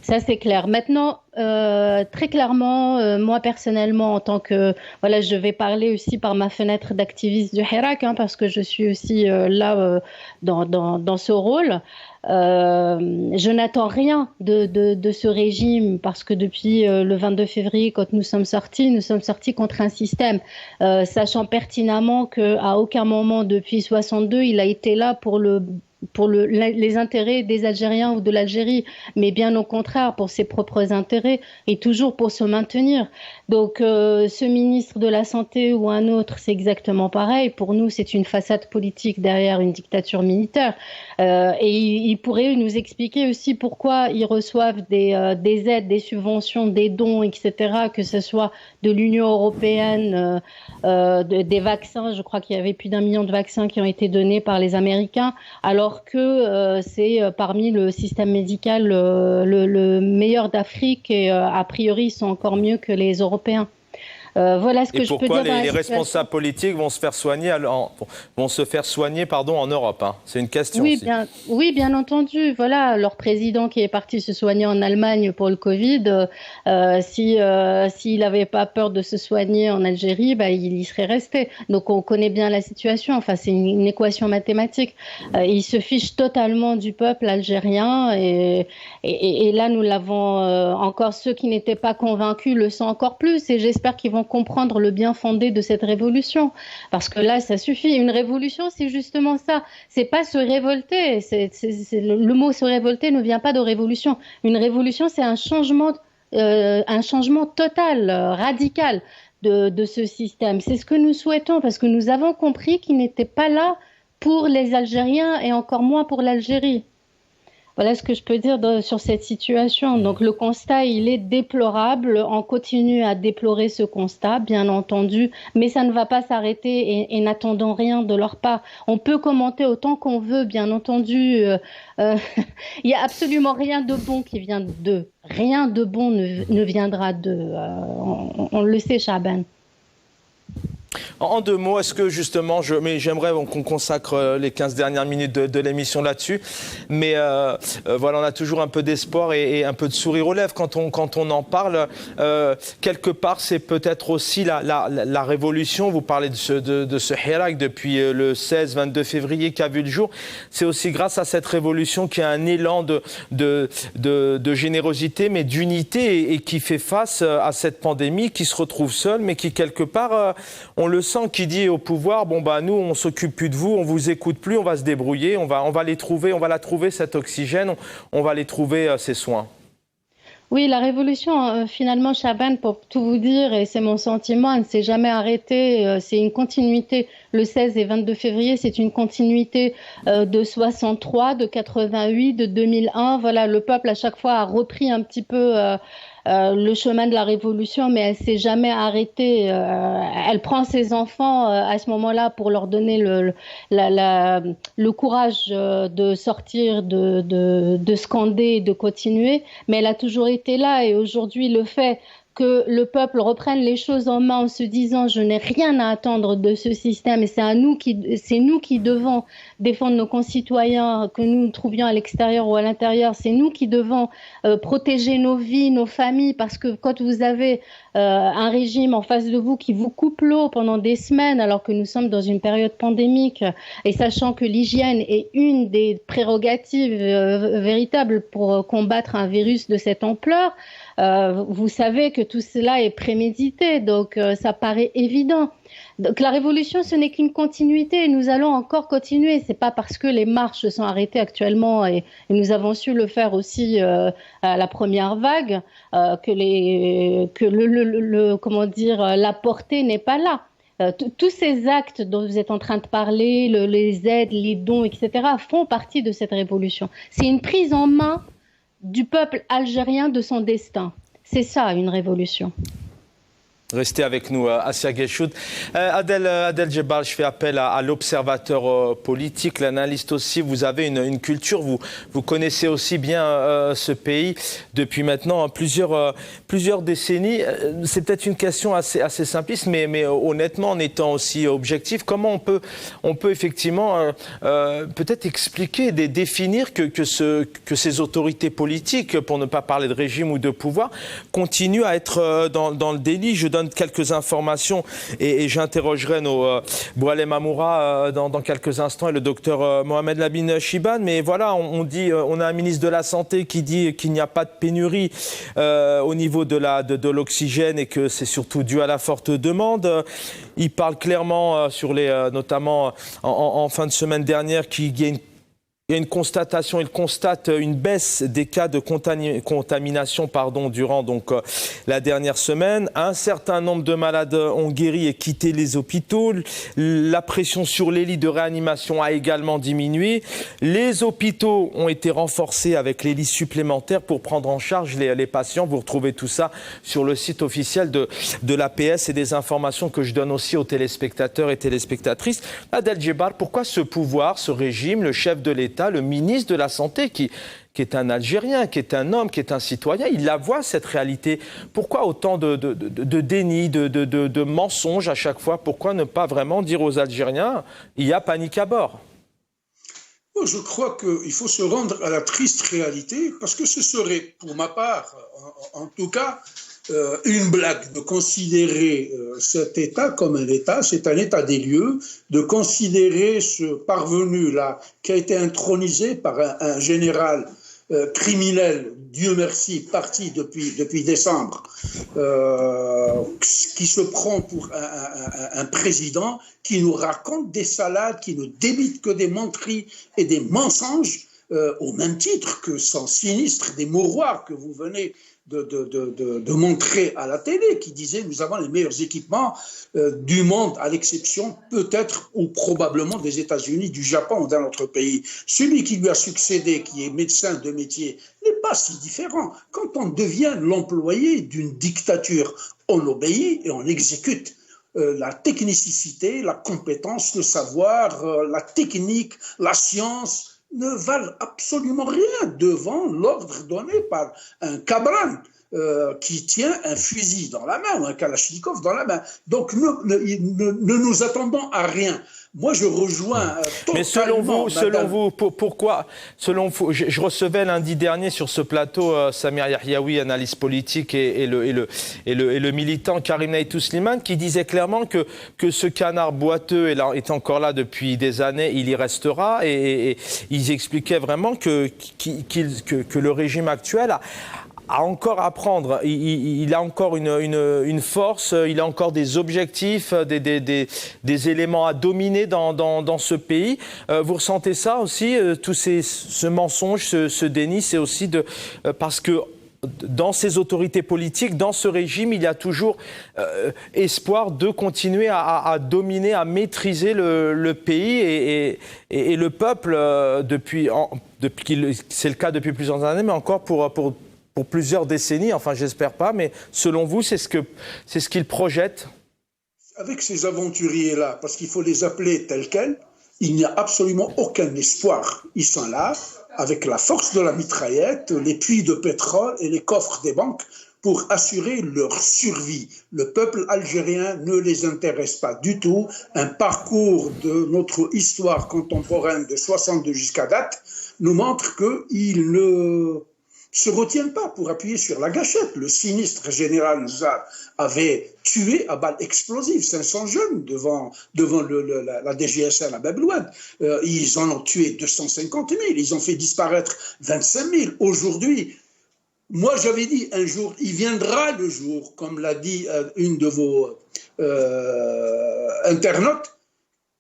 [SPEAKER 3] ça c'est clair. Maintenant très clairement, moi personnellement en tant que je vais parler aussi par ma fenêtre d'activiste du Hirak parce que je suis aussi là dans ce rôle. Je n'attends rien de ce régime parce que depuis le 22 février, quand nous sommes sortis contre un système, sachant pertinemment qu'à aucun moment depuis 62, il a été là pour les intérêts des Algériens ou de l'Algérie, mais bien au contraire pour ses propres intérêts et toujours pour se maintenir. Donc ce ministre de la Santé ou un autre, c'est exactement pareil. Pour nous, c'est une façade politique derrière une dictature militaire. Et ils pourraient nous expliquer aussi pourquoi ils reçoivent des aides, des subventions, des dons, etc., que ce soit de l'Union européenne, des vaccins. Je crois qu'il y avait plus d'1 million de vaccins qui ont été donnés par les Américains, alors que c'est parmi le système médical le meilleur d'Afrique et a priori ils sont encore mieux que les Européens. Voilà ce que je peux dire.
[SPEAKER 1] Et pourquoi les responsables politiques vont se faire soigner, en Europe, hein. C'est une question aussi.
[SPEAKER 3] Oui, bien entendu. Voilà, leur président qui est parti se soigner en Allemagne pour le Covid, s'il n'avait pas peur de se soigner en Algérie, il y serait resté. Donc on connaît bien la situation. Enfin, c'est une équation mathématique. Il se fiche totalement du peuple algérien. Et là, nous l'avons encore. Ceux qui n'étaient pas convaincus le sont encore plus. Et j'espère qu'ils vont comprendre le bien fondé de cette révolution. Parce que là, ça suffit. Une révolution, c'est justement ça. C'est pas se révolter. Le mot se révolter ne vient pas de révolution. Une révolution, c'est un changement total, radical de ce système. C'est ce que nous souhaitons parce que nous avons compris qu'il n'était pas là pour les Algériens et encore moins pour l'Algérie. Voilà ce que je peux dire sur cette situation. Donc le constat, il est déplorable. On continue à déplorer ce constat, bien entendu, mais ça ne va pas s'arrêter et n'attendons rien de leur part. On peut commenter autant qu'on veut, bien entendu. Il n'y a absolument rien de bon qui vient d'eux. Rien de bon ne viendra d'eux. On le sait, Chaban.
[SPEAKER 1] En 2 mots, est-ce que justement, j'aimerais qu'on consacre les 15 dernières minutes de l'émission là-dessus, mais voilà, on a toujours un peu d'espoir et un peu de sourire aux lèvres quand on en parle. Quelque part, c'est peut-être aussi la révolution. Vous parlez de ce Hirak depuis le 16-22 février qui a vu le jour. C'est aussi grâce à cette révolution qu'il y a un élan de générosité, mais d'unité et qui fait face à cette pandémie, qui se retrouve seule, mais qui quelque part, on le sent, qui dit au pouvoir, nous on s'occupe plus de vous, on vous écoute plus, on va se débrouiller, on va la trouver cet oxygène, on va les trouver ces soins.
[SPEAKER 3] Oui, la révolution, finalement, Chaban, pour tout vous dire, et c'est mon sentiment, elle ne s'est jamais arrêtée. C'est une continuité. Le 16 et 22 février, c'est une continuité de 63, de 88, de 2001. Voilà, le peuple, à chaque fois, a repris un petit peu le chemin de la révolution, mais elle s'est jamais arrêtée. Elle prend ses enfants à ce moment-là pour leur donner le courage de sortir, de scander, de continuer. Mais elle a toujours été là et aujourd'hui, le fait que le peuple reprenne les choses en main en se disant je n'ai rien à attendre de ce système et c'est nous qui devons défendre nos concitoyens, que nous nous trouvions à l'extérieur ou à l'intérieur, c'est nous qui devons protéger nos vies, nos familles, parce que quand vous avez un régime en face de vous qui vous coupe l'eau pendant des semaines alors que nous sommes dans une période pandémique et sachant que l'hygiène est une des prérogatives véritables pour combattre un virus de cette ampleur, vous savez que tout cela est prémédité, donc ça paraît évident. Donc la révolution, ce n'est qu'une continuité et nous allons encore continuer. C'est pas parce que les marches sont arrêtées actuellement et nous avons su le faire aussi à la première vague la portée n'est pas là. Tous ces actes dont vous êtes en train de parler, les aides, les dons, etc., font partie de cette révolution. C'est une prise en main du peuple algérien de son destin. C'est ça, une révolution.
[SPEAKER 1] Restez avec nous, Assia Gueshoud. Adel Djebbal, je fais appel à l'observateur politique, l'analyste aussi. Vous avez une culture, vous connaissez aussi bien ce pays depuis maintenant plusieurs décennies. C'est peut-être une question assez simpliste, mais honnêtement, en étant aussi objectif, comment on peut effectivement peut-être expliquer, définir que ces autorités politiques, pour ne pas parler de régime ou de pouvoir, continuent à être dans le déni. Je donne quelques informations et j'interrogerai nos Boualem Amoura dans quelques instants et le docteur Mohamed Labine Chiban. Mais voilà, on a un ministre de la Santé qui dit qu'il n'y a pas de pénurie au niveau de l'oxygène et que c'est surtout dû à la forte demande. Il parle clairement notamment en fin de semaine dernière qu'il y a une constatation, il constate une baisse des cas de contamination durant la dernière semaine. Un certain nombre de malades ont guéri et quitté les hôpitaux. La pression sur les lits de réanimation a également diminué. Les hôpitaux ont été renforcés avec les lits supplémentaires pour prendre en charge les patients. Vous retrouvez tout ça sur le site officiel de l'APS et des informations que je donne aussi aux téléspectateurs et téléspectatrices. Adel Djebbal, pourquoi ce pouvoir, ce régime, le chef de l'État d'État, le ministre de la Santé, qui est un Algérien, qui est un homme, qui est un citoyen, il la voit cette réalité. Pourquoi autant de déni, de mensonges à chaque fois? Pourquoi ne pas vraiment dire aux Algériens, il y a panique à bord?
[SPEAKER 5] Je crois qu'il faut se rendre à la triste réalité, parce que ce serait, pour ma part, en tout cas, une blague de considérer cet État comme un État, c'est un état des lieux, de considérer ce parvenu-là qui a été intronisé par un général criminel, Dieu merci, parti depuis décembre, qui se prend pour un président qui nous raconte des salades, qui ne débite que des menteries et des mensonges, au même titre que son sinistre des mouroirs que vous venez de montrer à la télé, qui disait nous avons les meilleurs équipements du monde, à l'exception peut-être ou probablement des États-Unis, du Japon ou d'un autre pays. Celui qui lui a succédé, qui est médecin de métier, n'est pas si différent. Quand on devient l'employé d'une dictature, on obéit et on exécute. La technicité, la compétence, le savoir, la technique, la science ne valent absolument rien devant l'ordre donné par un cabran qui tient un fusil dans la main ou un kalachnikov dans la main. Donc ne nous attendons à rien. Moi, je rejoins totalement.
[SPEAKER 1] Mais selon vous, pourquoi? Selon vous, je recevais lundi dernier sur ce plateau Samir Yahyaoui, analyste politique, et le militant Karim Naïtou Slimane, qui disait clairement que ce canard boiteux est encore là depuis des années, il y restera, et ils expliquaient vraiment que le régime actuel a encore à prendre. Il a encore une force, il a encore des objectifs, des éléments à dominer dans ce pays. Vous ressentez ça aussi, ce mensonge, ce déni, c'est aussi parce que dans ces autorités politiques, dans ce régime, il y a toujours espoir de continuer à dominer, à maîtriser le pays et le peuple c'est le cas depuis plusieurs années, mais encore pour plusieurs décennies, enfin j'espère pas, mais selon vous, c'est ce qu'ils projettent?
[SPEAKER 5] Avec ces aventuriers-là, parce qu'il faut les appeler tels quels, il n'y a absolument aucun espoir. Ils sont là, avec la force de la mitraillette, les puits de pétrole et les coffres des banques, pour assurer leur survie. Le peuple algérien ne les intéresse pas du tout. Un parcours de notre histoire contemporaine de 62 jusqu'à date nous montre qu'ils ne se retiennent pas pour appuyer sur la gâchette. Le sinistre général Zad avait tué à balles explosives 500 jeunes devant la DGSN à Bab-el-Oued. Ils en ont tué 250 000, ils ont fait disparaître 25 000. Aujourd'hui, moi j'avais dit un jour, il viendra le jour, comme l'a dit une de vos internautes,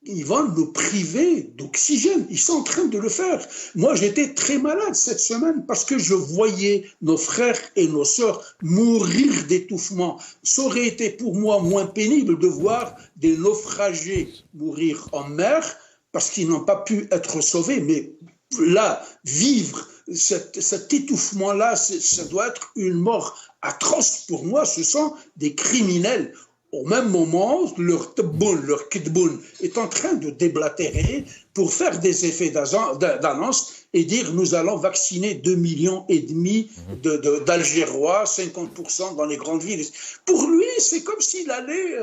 [SPEAKER 5] ils vont nous priver d'oxygène. Ils sont en train de le faire. Moi, j'étais très malade cette semaine parce que je voyais nos frères et nos sœurs mourir d'étouffement. Ça aurait été pour moi moins pénible de voir des naufragés mourir en mer parce qu'ils n'ont pas pu être sauvés. Mais là, vivre cet étouffement-là, ça doit être une mort atroce. Pour moi, ce sont des criminels. Au même moment, leur tebboun, leur kidboun est en train de déblatérer pour faire des effets d'annonce et dire nous allons vacciner 2,5 millions d'Algérois, 50% dans les grandes villes. Pour lui, c'est comme s'il allait...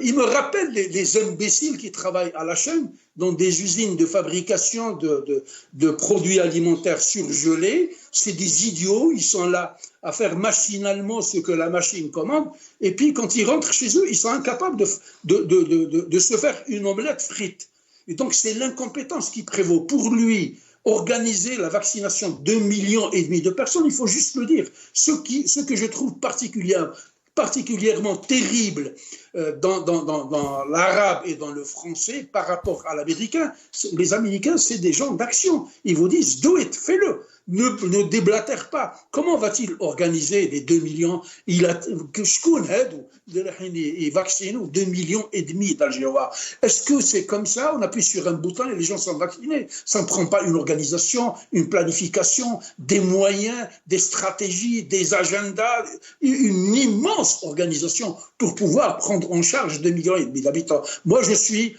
[SPEAKER 5] il me rappelle les imbéciles qui travaillent à la chaîne dans des usines de fabrication de produits alimentaires surgelés. C'est des idiots, ils sont là à faire machinalement ce que la machine commande. Et puis, quand ils rentrent chez eux, ils sont incapables de se faire une omelette frite. Et donc, c'est l'incompétence qui prévaut. Pour lui, organiser la vaccination de 2,5 millions de personnes, il faut juste le dire. Ce que je trouve particulièrement terrible dans l'arabe et dans le français par rapport à l'américain, les Américains, c'est des gens d'action. Ils vous disent, do it, fais-le. Ne déblatère pas. Comment va-t-il organiser les 2 millions? Il vaccine 2,5 millions d'Algérois. Est-ce que c'est comme ça? On appuie sur un bouton et les gens sont vaccinés. Ça ne prend pas une organisation, une planification, des moyens, des stratégies, des agendas, une immense organisation pour pouvoir prendre en charge 2,5 millions d'habitants. Moi, je suis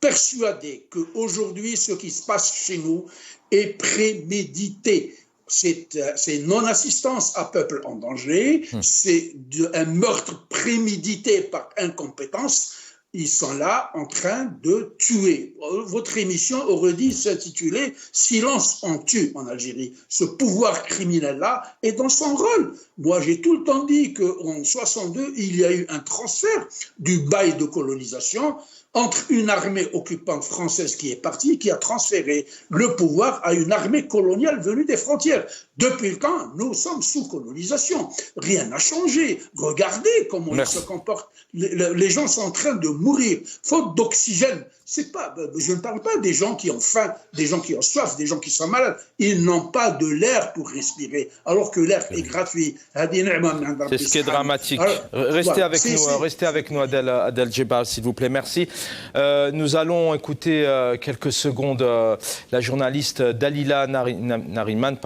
[SPEAKER 5] persuadé qu'aujourd'hui, ce qui se passe chez nous est prémédité. C'est non-assistance à peuple en danger, c'est un meurtre prémédité par incompétence. Ils sont là en train de tuer. Votre émission aurait dû s'intituler « Silence, on tue » en Algérie. Ce pouvoir criminel-là est dans son rôle. Moi, j'ai tout le temps dit qu'en 62, il y a eu un transfert du bail de colonisation entre une armée occupante française qui est partie, qui a transféré le pouvoir à une armée coloniale venue des frontières. Depuis le temps, nous sommes sous colonisation. Rien n'a changé. Regardez comment ils se comportent. Les gens sont en train de mourir. Faute d'oxygène. C'est pas, je ne parle pas des gens qui ont faim, des gens qui ont soif, des gens qui sont malades. Ils n'ont pas de l'air pour respirer, alors que l'air est gratuit.
[SPEAKER 1] C'est ce qui est dramatique. Alors, restez avec nous, Adel Djebal, s'il vous plaît. Merci. Nous allons écouter quelques secondes la journaliste Dalila Nariman,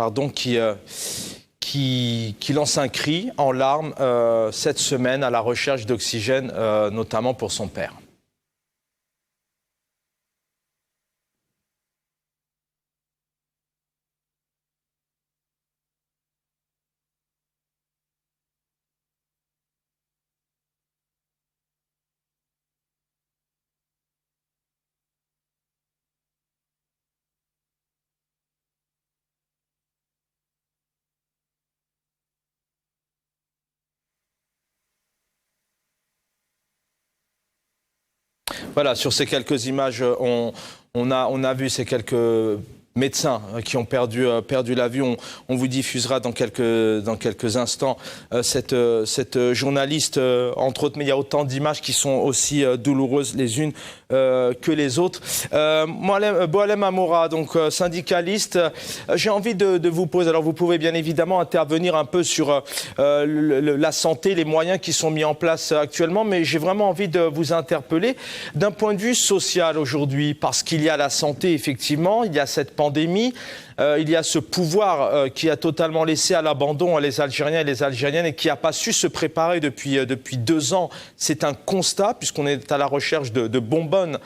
[SPEAKER 1] qui lance un cri en larmes cette semaine à la recherche d'oxygène, notamment pour son père. Voilà, sur ces quelques images, on a vu ces quelques médecins qui ont perdu la vue. On vous diffusera dans quelques instants cette journaliste, entre autres, mais il y a autant d'images qui sont aussi douloureuses les unes que les autres. Boualem Amoura, donc syndicaliste, j'ai envie de vous poser, alors vous pouvez bien évidemment intervenir un peu sur la santé, les moyens qui sont mis en place actuellement, mais j'ai vraiment envie de vous interpeller d'un point de vue social aujourd'hui, parce qu'il y a la santé, effectivement, il y a cette pandémie, il y a ce pouvoir qui a totalement laissé à l'abandon les Algériens et les Algériennes et qui n'a pas su se préparer depuis 2 ans. C'est un constat, puisqu'on est à la recherche de bonbonnes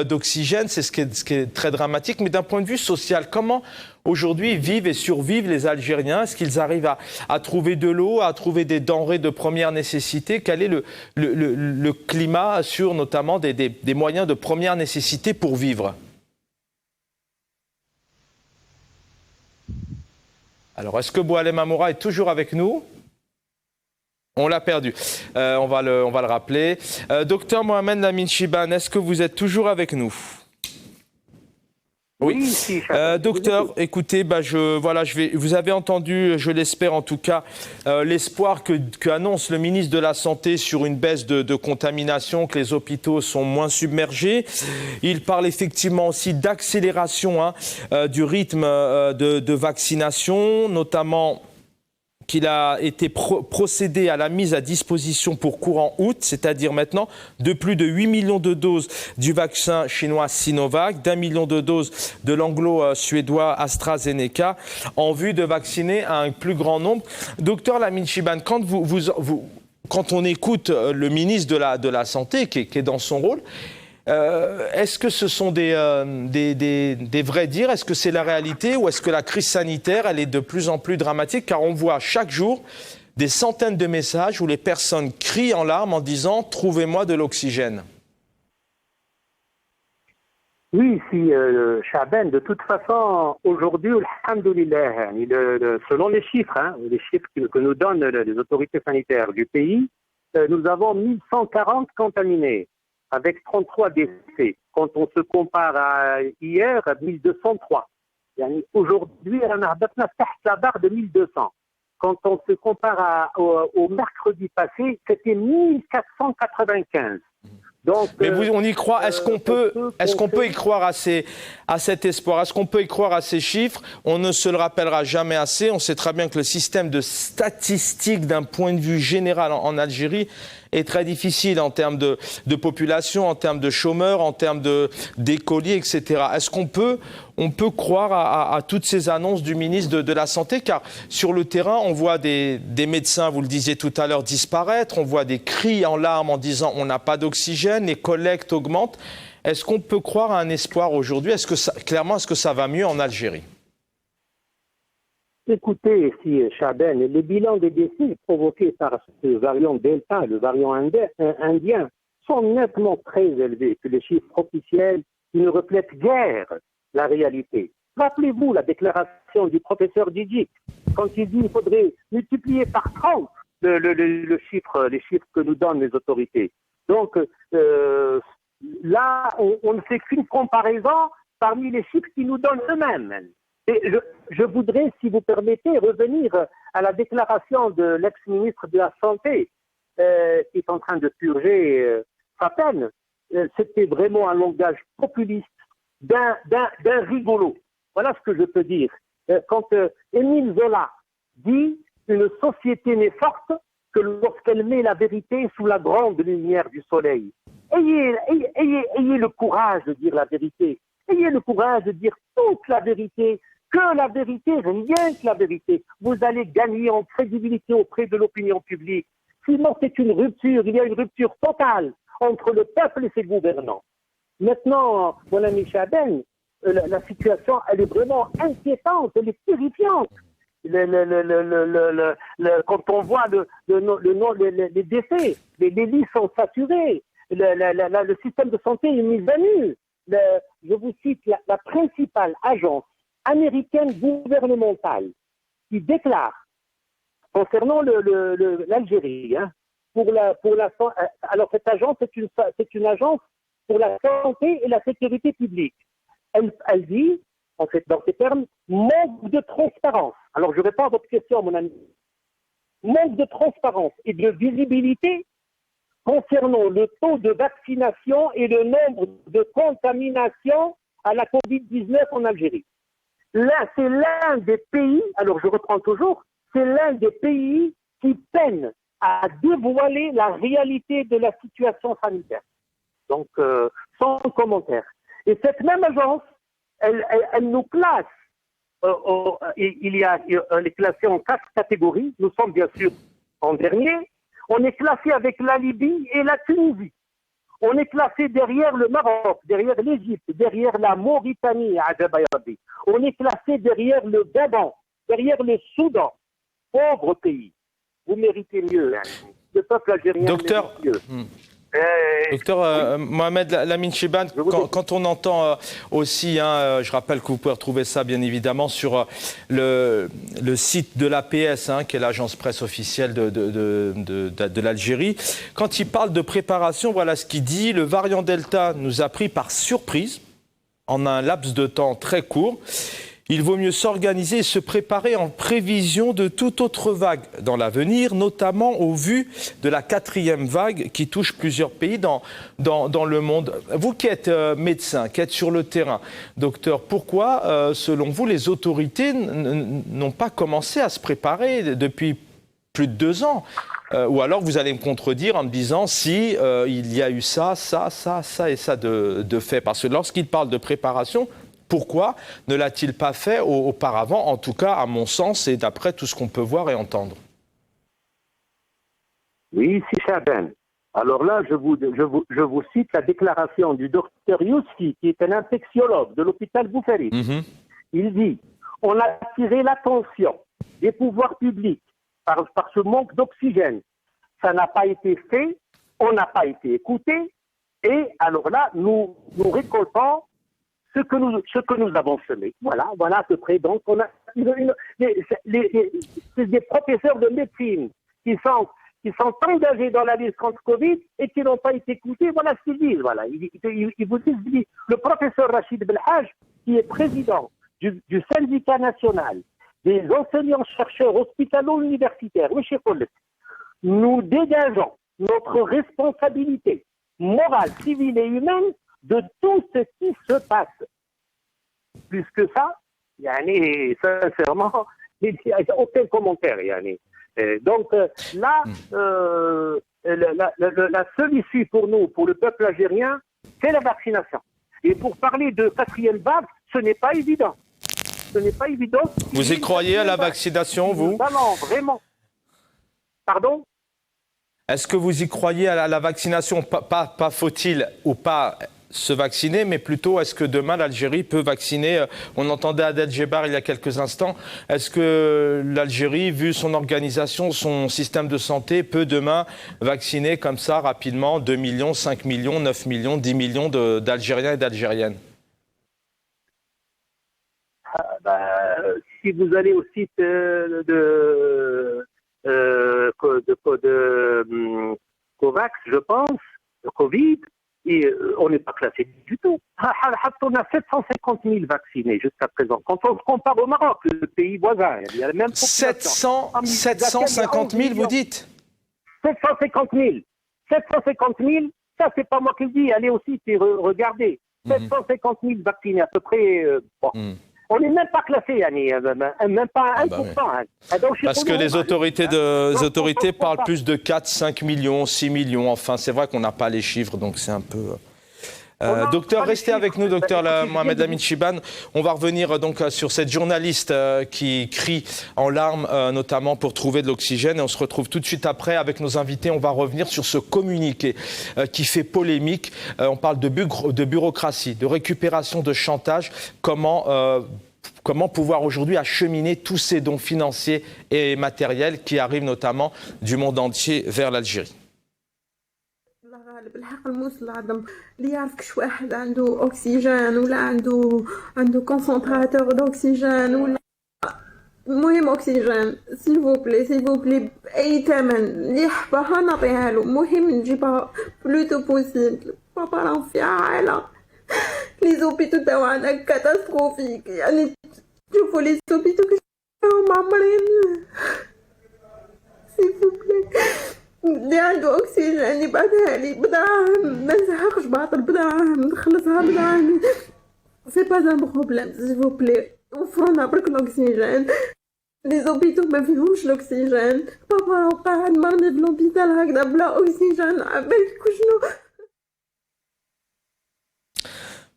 [SPEAKER 1] d'oxygène, c'est ce qui est très dramatique. Mais d'un point de vue social, comment aujourd'hui vivent et survivent les Algériens? Est-ce qu'ils arrivent à trouver de l'eau, à trouver des denrées de première nécessité? Quel est le climat sur notamment des moyens de première nécessité pour vivre? Alors, est-ce que Boualem Amoura est toujours avec nous? On l'a perdu. On va le rappeler. Docteur Mohamed Lamine Chibane, est-ce que vous êtes toujours avec nous? Oui. Docteur, écoutez, vous avez entendu, je l'espère en tout cas, l'espoir que annonce le ministre de la Santé sur une baisse de contamination, que les hôpitaux sont moins submergés. Il parle effectivement aussi d'accélération du rythme de vaccination, notamment qu'il a été procédé à la mise à disposition pour courant août, c'est-à-dire maintenant, de plus de 8 millions de doses du vaccin chinois Sinovac, d'1 million de doses de l'anglo-suédois AstraZeneca, en vue de vacciner un plus grand nombre. Docteur Lamine Chibane, quand on écoute le ministre de la Santé, qui est dans son rôle, est-ce que ce sont des vrais dires? Est-ce que c'est la réalité? Ou est-ce que la crise sanitaire, elle est de plus en plus dramatique? Car on voit chaque jour des centaines de messages où les personnes crient en larmes en disant « Trouvez-moi de l'oxygène ».
[SPEAKER 6] Oui, Chaben, de toute façon, aujourd'hui, alhamdoulilah, selon les chiffres que nous donnent les autorités sanitaires du pays, nous avons 1140 contaminés, avec 33 décès. Quand on se compare à hier, 1203. Aujourd'hui, on a la barre de 1200. Quand on se compare au mercredi passé, c'était 1495. Donc,
[SPEAKER 1] mais on y croit. Est-ce qu'on peut y croire à cet espoir? Est-ce qu'on peut y croire à ces chiffres? On ne se le rappellera jamais assez. On sait très bien que le système de statistiques d'un point de vue général en Algérie est très difficile en termes de population, en termes de chômeurs, en termes d'écoliers, etc. Est-ce qu'on peut croire à toutes ces annonces du ministre de la Santé? Car sur le terrain, on voit des médecins, vous le disiez tout à l'heure, disparaître. On voit des cris en larmes en disant on n'a pas d'oxygène, les collectes augmentent. Est-ce qu'on peut croire à un espoir aujourd'hui? Clairement, est-ce que ça va mieux en Algérie?
[SPEAKER 6] Écoutez, si Chaben, les bilans des décès provoqués par ce variant Delta, le variant indien, sont nettement très élevés que les chiffres officiels qui ne reflètent guère la réalité. Rappelez-vous la déclaration du professeur Didier, quand il dit qu'il faudrait multiplier par 30 les chiffres que nous donnent les autorités. Donc là, on ne fait qu'une comparaison parmi les chiffres qui nous donnent eux-mêmes. Et je voudrais, si vous permettez, revenir à la déclaration de l'ex-ministre de la Santé qui est en train de purger sa peine. C'était vraiment un langage populiste d'un rigolo. Voilà ce que je peux dire. Quand Émile Zola dit « Une société n'est forte que lorsqu'elle met la vérité sous la grande lumière du soleil ». Ayez le courage de dire la vérité. Ayez le courage de dire toute la vérité, que la vérité, rien que la vérité. Vous allez gagner en crédibilité auprès de l'opinion publique. Sinon, c'est une rupture. Il y a une rupture totale entre le peuple et ses gouvernants. Maintenant, mon ami Chaben, la situation, elle est vraiment inquiétante, elle est terrifiante. Quand on voit les décès, les lits sont saturés, le système de santé est mis à nu. Je vous cite la principale agence américaine gouvernementale qui déclare concernant l'Algérie, alors cette agence c'est une agence pour la santé et la sécurité publique. Elle dit, en fait, dans ces termes, manque de transparence. Alors je réponds à votre question, mon ami. Manque de transparence et de visibilité concernant le taux de vaccination et le nombre de contaminations à la Covid-19 en Algérie. Là, c'est l'un des pays, alors je reprends toujours, c'est l'un des pays qui peine à dévoiler la réalité de la situation sanitaire. Donc, sans commentaire. Et cette même agence, elle nous classe, elle est classée en 4 catégories. Nous sommes bien sûr en dernier. On est classé avec la Libye et la Tunisie. On est classé derrière le Maroc, derrière l'Égypte, derrière la Mauritanie, on est classé derrière le Gabon, derrière le Soudan. Pauvre pays. Vous méritez mieux. Hein. Le peuple algérien mérite mieux.
[SPEAKER 1] Docteur Mohamed Lamine Chebane, quand on entend aussi, je rappelle que vous pouvez retrouver ça bien évidemment sur le site de l'APS, qui est l'agence presse officielle de l'Algérie, quand il parle de préparation, voilà ce qu'il dit: le variant Delta nous a pris par surprise en un laps de temps très court. Il vaut mieux s'organiser et se préparer en prévision de toute autre vague dans l'avenir, notamment au vu de la 4e vague qui touche plusieurs pays dans le monde. Vous qui êtes médecin, qui êtes sur le terrain, docteur, pourquoi, selon vous, les autorités n'ont pas commencé à se préparer depuis plus de 2 ans? Ou alors vous allez me contredire en me disant si il y a eu ça et ça de fait. Parce que lorsqu'il parle de préparation, pourquoi ne l'a-t-il pas fait auparavant, en tout cas à mon sens et d'après tout ce qu'on peut voir et entendre?
[SPEAKER 6] Oui, si Chaben. Alors là, je vous cite la déclaration du docteur Yousfi, qui est un infectiologue de l'hôpital Boufaris. Il dit: on a attiré l'attention des pouvoirs publics par ce manque d'oxygène. Ça n'a pas été fait, on n'a pas été écouté, et alors là, nous récoltons ce que nous avons semé. Voilà à peu près. Donc, on a c'est des professeurs de médecine qui sont engagés dans la lutte contre Covid et qui n'ont pas été écoutés. Voilà ce qu'ils disent. Voilà. Ils vous disent, le professeur Rachid Belhaj, qui est président du syndicat national des enseignants-chercheurs hospitalo-universitaires, nous dégageons notre responsabilité morale, civile et humaine de tout ce qui se passe. Plus que ça, sincèrement, il n'y a aucun commentaire. Donc là, la seule issue pour nous, pour le peuple algérien, c'est la vaccination. Et pour parler de 4e vague, ce n'est pas évident. Ce n'est pas évident.
[SPEAKER 1] Vous y croyez à la vaccination, vous?
[SPEAKER 6] Non, vraiment. Pardon?
[SPEAKER 1] Est-ce que vous y croyez à la vaccination? Pas faut-il ou pas se vacciner, mais plutôt est-ce que demain l'Algérie peut vacciner? On entendait Adel Djebar il y a quelques instants. Est-ce que l'Algérie, vu son organisation, son système de santé, peut demain vacciner comme ça rapidement 2 millions, 5 millions, 9 millions, 10 millions d'Algériens et d'Algériennes?
[SPEAKER 6] Si vous allez au site de COVAX, je pense, de Covid, et on n'est pas classé du tout. On a 750 000 vaccinés jusqu'à présent. Quand on se compare au Maroc, le pays voisin, il y a la même population.
[SPEAKER 1] 750 000, vous dites?
[SPEAKER 6] 750 000. 750 000, ça c'est pas moi qui le dis, allez au site et regardez. 750 000 vaccinés, à peu près. On n'est même pas classé, même pas 1%. Donc,
[SPEAKER 1] parce que les autorités parlent plus de 4, 5 millions, 6 millions. Enfin, c'est vrai qu'on n'a pas les chiffres, donc c'est un peu... Docteur, restez avec nous, docteur Mohamed Lamine Chibane. On va revenir donc sur cette journaliste qui crie en larmes, notamment pour trouver de l'oxygène. Et on se retrouve tout de suite après avec nos invités. On va revenir sur ce communiqué qui fait polémique. On parle de bureaucratie, de récupération, de chantage. Comment pouvoir aujourd'hui acheminer tous ces dons financiers et matériels qui arrivent notamment du monde entier vers l'Algérie.
[SPEAKER 8] بالحق الموصل العظم اللي يعرف كش واحد عنده اكسجين ولا عنده كونسنتراتور دوكسجين ولا المهم اكسجين سيل فو بلي باي ثمن اللي حباها نعطيها له المهم نجيبها بلوتو بوسيبل بابا راهم في عائله لي زوبيتو تاعنا كاتاستروفيك يعني شوفوا لي زوبيتو كيف راهم معمرين سيل فو بلي اللي عنده اكسجين يبعثها لي بدراهم ما نزهقش بعطل بدراهم نخلصها بدراهم سي با ان بروبليم سيل فو بلي وفرونا برك الاكسجين لي زوبيتو ما فيهمش الاكسجين بابا راه قاعد مرمي في لوبيتال هكذا بلا اكسجين عبالك شنو.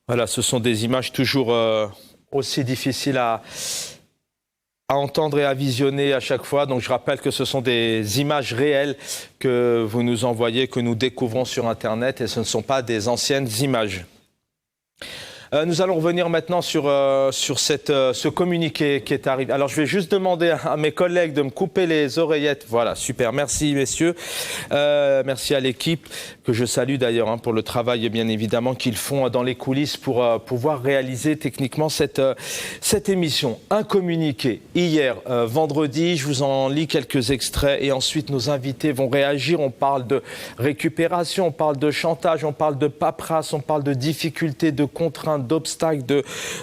[SPEAKER 1] Voilà, ce sont des images toujours aussi difficiles à entendre et à visionner à chaque fois. Donc je rappelle que ce sont des images réelles que vous nous envoyez, que nous découvrons sur Internet, et ce ne sont pas des anciennes images. Nous allons revenir maintenant sur ce communiqué qui est arrivé. Alors je vais juste demander à mes collègues de me couper les oreillettes. Voilà, super. Merci messieurs. Merci à l'équipe que je salue d'ailleurs pour le travail bien évidemment qu'ils font dans les coulisses pour pouvoir réaliser techniquement cette émission. Un communiqué hier, vendredi, je vous en lis quelques extraits et ensuite nos invités vont réagir. On parle de récupération, on parle de chantage, on parle de paperasse, on parle de difficultés, de contraintes, d'obstacles,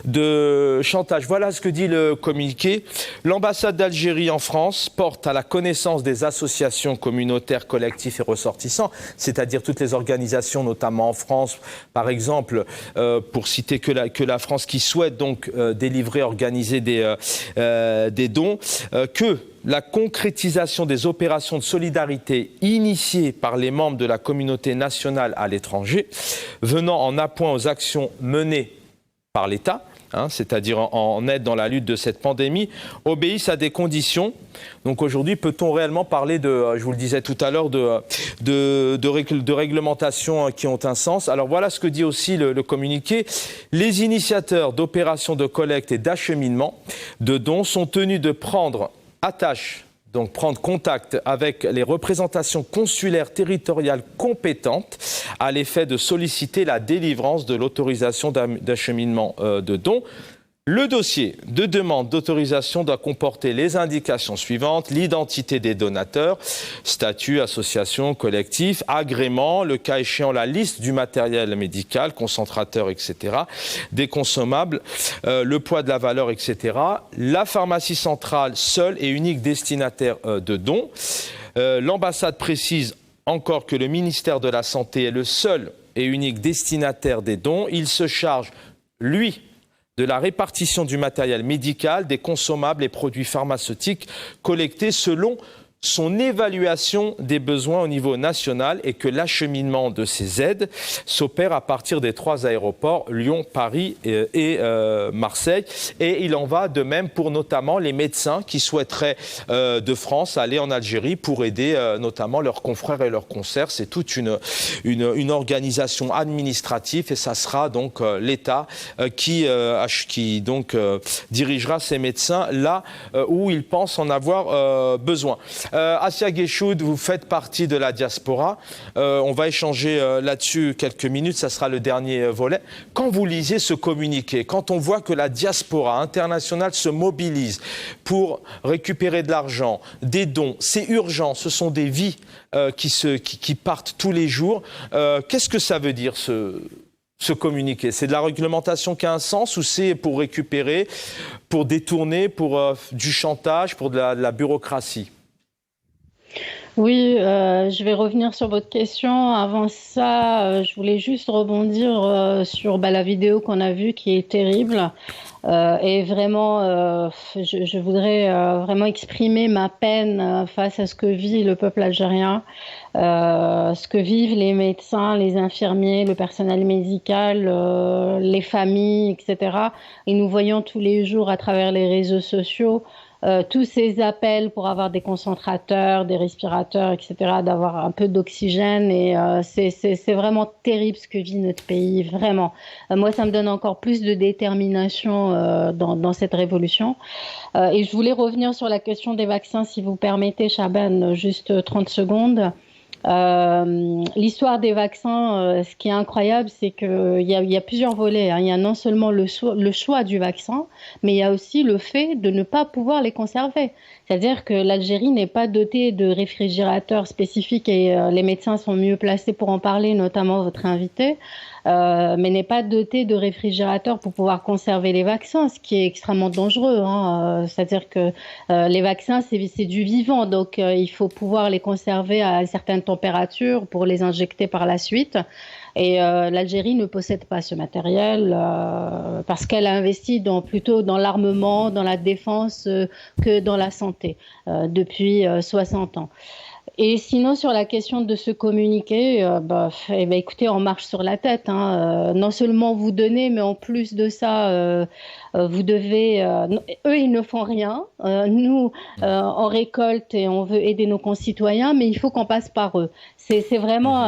[SPEAKER 1] de chantage. Voilà ce que dit le communiqué. L'ambassade d'Algérie en France porte à la connaissance des associations communautaires, collectifs et ressortissants, c'est-à-dire toutes les organisations, notamment en France, par exemple, pour citer que la France qui souhaite donc délivrer, organiser des dons, que la concrétisation des opérations de solidarité initiées par les membres de la communauté nationale à l'étranger, venant en appoint aux actions menées par l'État, c'est-à-dire en aide dans la lutte de cette pandémie, obéissent à des conditions. Donc aujourd'hui, peut-on réellement parler de, je vous le disais tout à l'heure, de réglementations qui ont un sens? Alors voilà ce que dit aussi le communiqué. Les initiateurs d'opérations de collecte et d'acheminement de dons sont tenus de prendre contact avec les représentations consulaires territoriales compétentes à l'effet de solliciter la délivrance de l'autorisation d'acheminement de dons. Le dossier de demande d'autorisation doit comporter les indications suivantes: l'identité des donateurs, statut, association, collectif, agrément, le cas échéant la liste du matériel médical, concentrateur, etc., des consommables, le poids de la valeur, etc., la pharmacie centrale seule et unique destinataire de dons. L'ambassade précise encore que le ministère de la Santé est le seul et unique destinataire des dons. Il se charge, lui, de la répartition du matériel médical, des consommables et produits pharmaceutiques collectés selon son évaluation des besoins au niveau national et que l'acheminement de ces aides s'opère à partir des 3 aéroports, Lyon, Paris et Marseille. Et il en va de même pour notamment les médecins qui souhaiteraient de France aller en Algérie pour aider notamment leurs confrères et leurs consoeurs. C'est toute une organisation administrative et ça sera donc l'État qui dirigera ces médecins là où ils pensent en avoir besoin. Assia Guéchoud, vous faites partie de la diaspora. On va échanger là-dessus quelques minutes, ça sera le dernier volet. Quand vous lisez ce communiqué, quand on voit que la diaspora internationale se mobilise pour récupérer de l'argent, des dons, c'est urgent, ce sont des vies qui partent tous les jours. Qu'est-ce que ça veut dire ce communiqué? C'est de la réglementation qui a un sens ou c'est pour récupérer, pour détourner, pour du chantage, pour de la bureaucratie?
[SPEAKER 3] Oui, je vais revenir sur votre question. Avant ça, je voulais juste rebondir sur la vidéo qu'on a vue qui est terrible. Et vraiment, je voudrais vraiment exprimer ma peine face à ce que vit le peuple algérien, ce que vivent les médecins, les infirmiers, le personnel médical, les familles, etc. Et nous voyons tous les jours à travers les réseaux sociaux tous ces appels pour avoir des concentrateurs, des respirateurs, etc., d'avoir un peu d'oxygène. Et c'est vraiment terrible ce que vit notre pays, vraiment. Moi, ça me donne encore plus de détermination dans cette révolution. Et je voulais revenir sur la question des vaccins, si vous permettez, Chaban, juste 30 secondes. L'histoire des vaccins, ce qui est incroyable, c'est qu'il y a plusieurs volets. Il y a non seulement le choix du vaccin, mais il y a aussi le fait de ne pas pouvoir les conserver. C'est-à-dire que l'Algérie n'est pas dotée de réfrigérateurs spécifiques et les médecins sont mieux placés pour en parler, notamment votre invité, mais n'est pas dotée de réfrigérateurs pour pouvoir conserver les vaccins, ce qui est extrêmement dangereux. C'est-à-dire que les vaccins, c'est du vivant, donc il faut pouvoir les conserver à une certaine température pour les injecter par la suite. Et l'Algérie ne possède pas ce matériel parce qu'elle a investi plutôt dans l'armement, dans la défense que dans la santé depuis 60 ans. Et sinon, sur la question de ce communiqué, écoutez, on marche sur la tête. Non seulement vous donnez, mais en plus de ça, vous devez... eux, ils ne font rien. Nous, on récolte et on veut aider nos concitoyens, mais il faut qu'on passe par eux. C'est vraiment...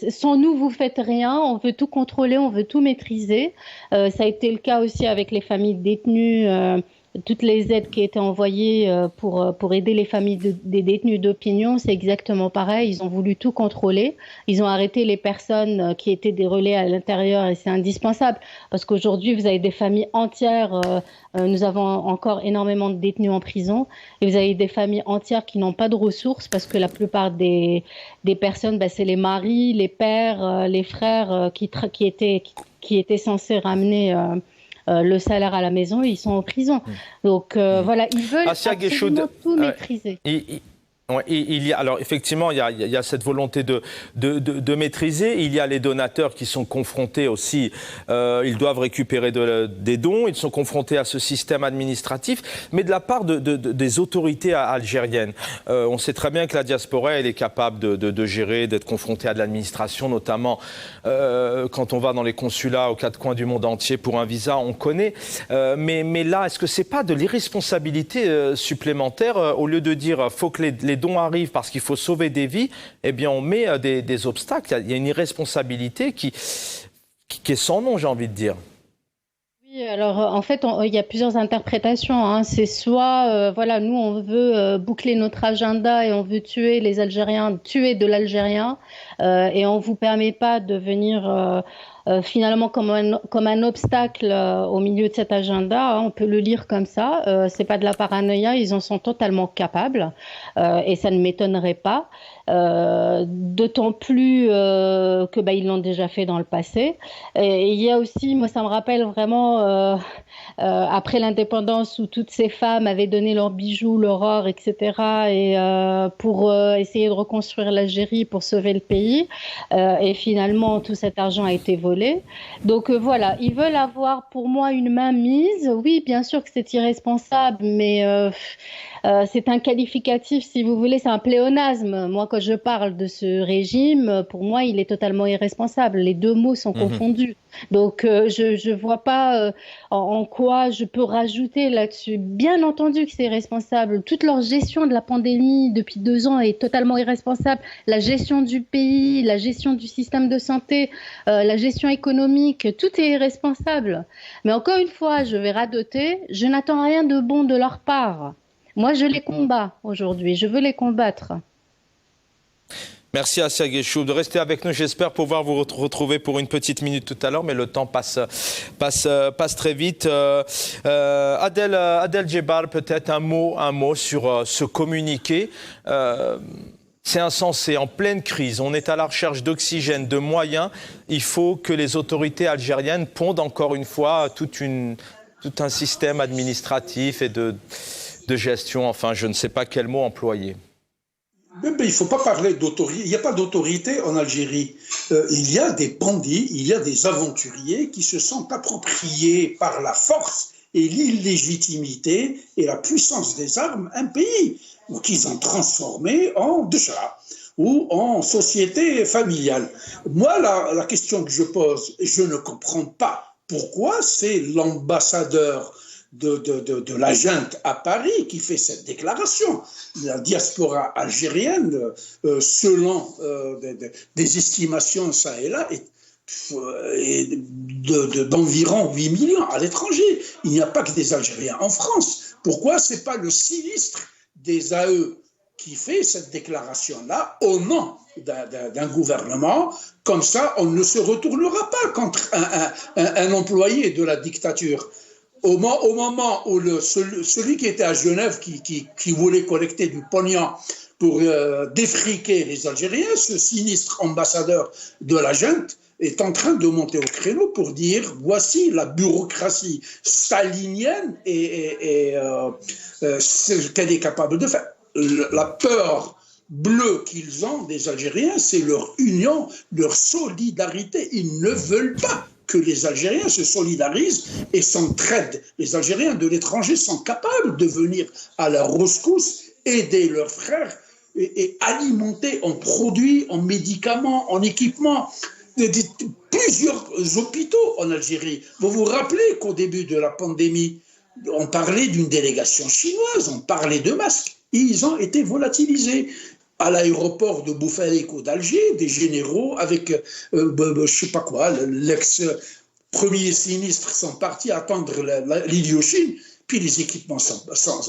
[SPEAKER 3] sans nous, vous faites rien. On veut tout contrôler, on veut tout maîtriser. Ça a été le cas aussi avec les familles détenues. Toutes les aides qui étaient envoyées pour aider les familles des détenus d'opinion, c'est exactement pareil. Ils ont voulu tout contrôler. Ils ont arrêté les personnes qui étaient des relais à l'intérieur et c'est indispensable parce qu'aujourd'hui, vous avez des familles entières. Nous avons encore énormément de détenus en prison et vous avez des familles entières qui n'ont pas de ressources parce que la plupart des personnes, c'est les maris, les pères, les frères qui étaient censés ramener... le salaire à la maison, ils sont en prison. Donc voilà, ils veulent absolument tout maîtriser.
[SPEAKER 1] Il y a, alors effectivement, il y a cette volonté de maîtriser. Il y a les donateurs qui sont confrontés aussi. Ils doivent récupérer des dons. Ils sont confrontés à ce système administratif. Mais de la part des autorités algériennes, on sait très bien que la diaspora, elle est capable de gérer, d'être confrontée à de l'administration, notamment quand on va dans les consulats aux quatre coins du monde entier pour un visa, on connaît. Mais là, est-ce que c'est pas de l'irresponsabilité supplémentaire au lieu de dire faut que les dons arrivent parce qu'il faut sauver des vies, eh bien on met des obstacles. Il y a une irresponsabilité qui est sans nom, j'ai envie de dire.
[SPEAKER 3] Oui, alors en fait, il y a plusieurs interprétations. C'est soit, nous on veut boucler notre agenda et on veut tuer les Algériens, tuer de l'Algérien, et on vous permet pas de venir finalement comme un obstacle au milieu de cet agenda. On peut le lire comme ça. C'est pas de la paranoïa, ils en sont totalement capables, et ça ne m'étonnerait pas. D'autant plus que ils l'ont déjà fait dans le passé. Et il y a aussi, moi ça me rappelle vraiment après l'indépendance où toutes ces femmes avaient donné leurs bijoux, leur or, etc. et pour essayer de reconstruire l'Algérie, pour sauver le pays. Et finalement tout cet argent a été volé. contrôler. Donc voilà, ils veulent avoir pour moi une mainmise. Oui, bien sûr que c'est irresponsable, mais c'est un qualificatif, si vous voulez, c'est un pléonasme. Moi, quand je parle de ce régime, pour moi, il est totalement irresponsable. Les deux mots sont confondus. Donc, je vois pas en quoi je peux rajouter là-dessus. Bien entendu que c'est irresponsable. Toute leur gestion de la pandémie depuis 2 ans est totalement irresponsable. La gestion du pays, la gestion du système de santé, la gestion économique, tout est irresponsable. Mais encore une fois, je vais radoter, je n'attends rien de bon de leur part. Moi, je les combats aujourd'hui, je veux les combattre.
[SPEAKER 1] Merci Assia Guéchoub de rester avec nous. J'espère pouvoir vous retrouver pour une petite minute tout à l'heure, mais le temps passe très vite. Adel Djebar, peut-être un mot sur ce communiqué. C'est insensé, en pleine crise, on est à la recherche d'oxygène, de moyens. Il faut que les autorités algériennes pondent encore une fois tout un système administratif et de gestion, enfin je ne sais pas quel mot employer.
[SPEAKER 5] Mais il ne faut pas parler d'autorité, il n'y a pas d'autorité en Algérie. Il y a des bandits, il y a des aventuriers qui se sont appropriés par la force et l'illégitimité et la puissance des armes un pays, ou qu'ils ont transformé en dchra ou en société familiale. Moi, la question que je pose, je ne comprends pas pourquoi c'est l'ambassadeur de la junte à Paris qui fait cette déclaration. La diaspora algérienne, selon des estimations ça et là, est d'environ 8 millions à l'étranger. Il n'y a pas que des Algériens en France. Pourquoi ce n'est pas le sinistre des AE qui fait cette déclaration-là au nom d'un gouvernement? Comme ça, on ne se retournera pas contre un employé de la dictature. Au moment où celui qui était à Genève, qui voulait collecter du pognon pour défriquer les Algériens, ce sinistre ambassadeur de la junte, est en train de monter au créneau pour dire voici la bureaucratie stalinienne et ce qu'elle est capable de faire. La peur bleue qu'ils ont des Algériens, c'est leur union, leur solidarité. Ils ne veulent pas que les Algériens se solidarisent et s'entraident. Les Algériens de l'étranger sont capables de venir à la rescousse, aider leurs frères et alimenter en produits, en médicaments, en équipements plusieurs hôpitaux en Algérie. Vous vous rappelez qu'au début de la pandémie, on parlait d'une délégation chinoise, on parlait de masques. Ils ont été volatilisés. À l'aéroport de Boufaleko d'Alger, des généraux avec, je ne sais pas quoi, l'ex-premier sinistre sont partis attendre l'Iliochine, puis les équipements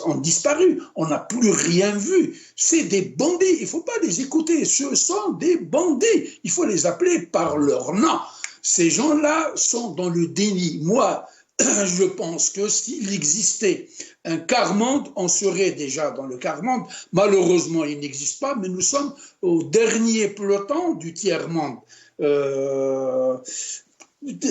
[SPEAKER 5] ont disparu. On n'a plus rien vu. C'est des bandits, il ne faut pas les écouter. Ce sont des bandits. Il faut les appeler par leur nom. Ces gens-là sont dans le déni. Moi, je pense que s'il existait un quart-monde, on serait déjà dans le quart-monde. Malheureusement, il n'existe pas, mais nous sommes au dernier peloton du tiers-monde.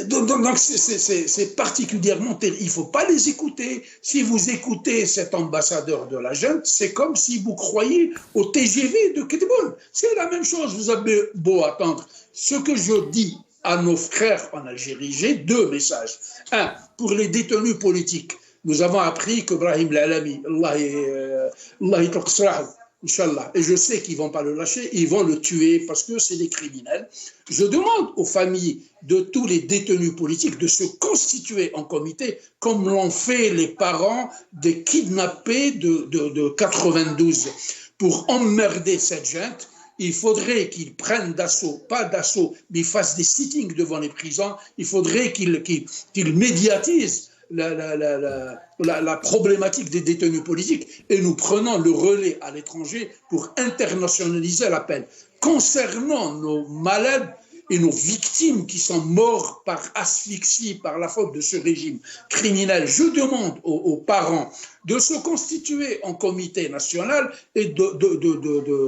[SPEAKER 5] Donc c'est particulièrement terrible. Il ne faut pas les écouter. Si vous écoutez cet ambassadeur de la junte, c'est comme si vous croyiez au TGV de Keteboul. C'est la même chose. Vous avez beau attendre. Ce que je dis à nos frères en Algérie, j'ai 2 messages. Un, pour les détenus politiques. Nous avons appris qu'Ibrahim Lalami, Allah Inch'Allah, et je sais qu'ils ne vont pas le lâcher, ils vont le tuer parce que c'est des criminels. Je demande aux familles de tous les détenus politiques de se constituer en comité, comme l'ont fait les parents des kidnappés de 92. Pour emmerder cette junte, il faudrait qu'ils prennent d'assaut, pas d'assaut, mais ils fassent des sittings devant les prisons. Il faudrait qu'ils médiatisent la problématique des détenus politiques et nous prenons le relais à l'étranger pour internationaliser l'appel. Concernant nos malades et nos victimes qui sont morts par asphyxie, par la faute de ce régime criminel, je demande aux parents de se constituer en comité national et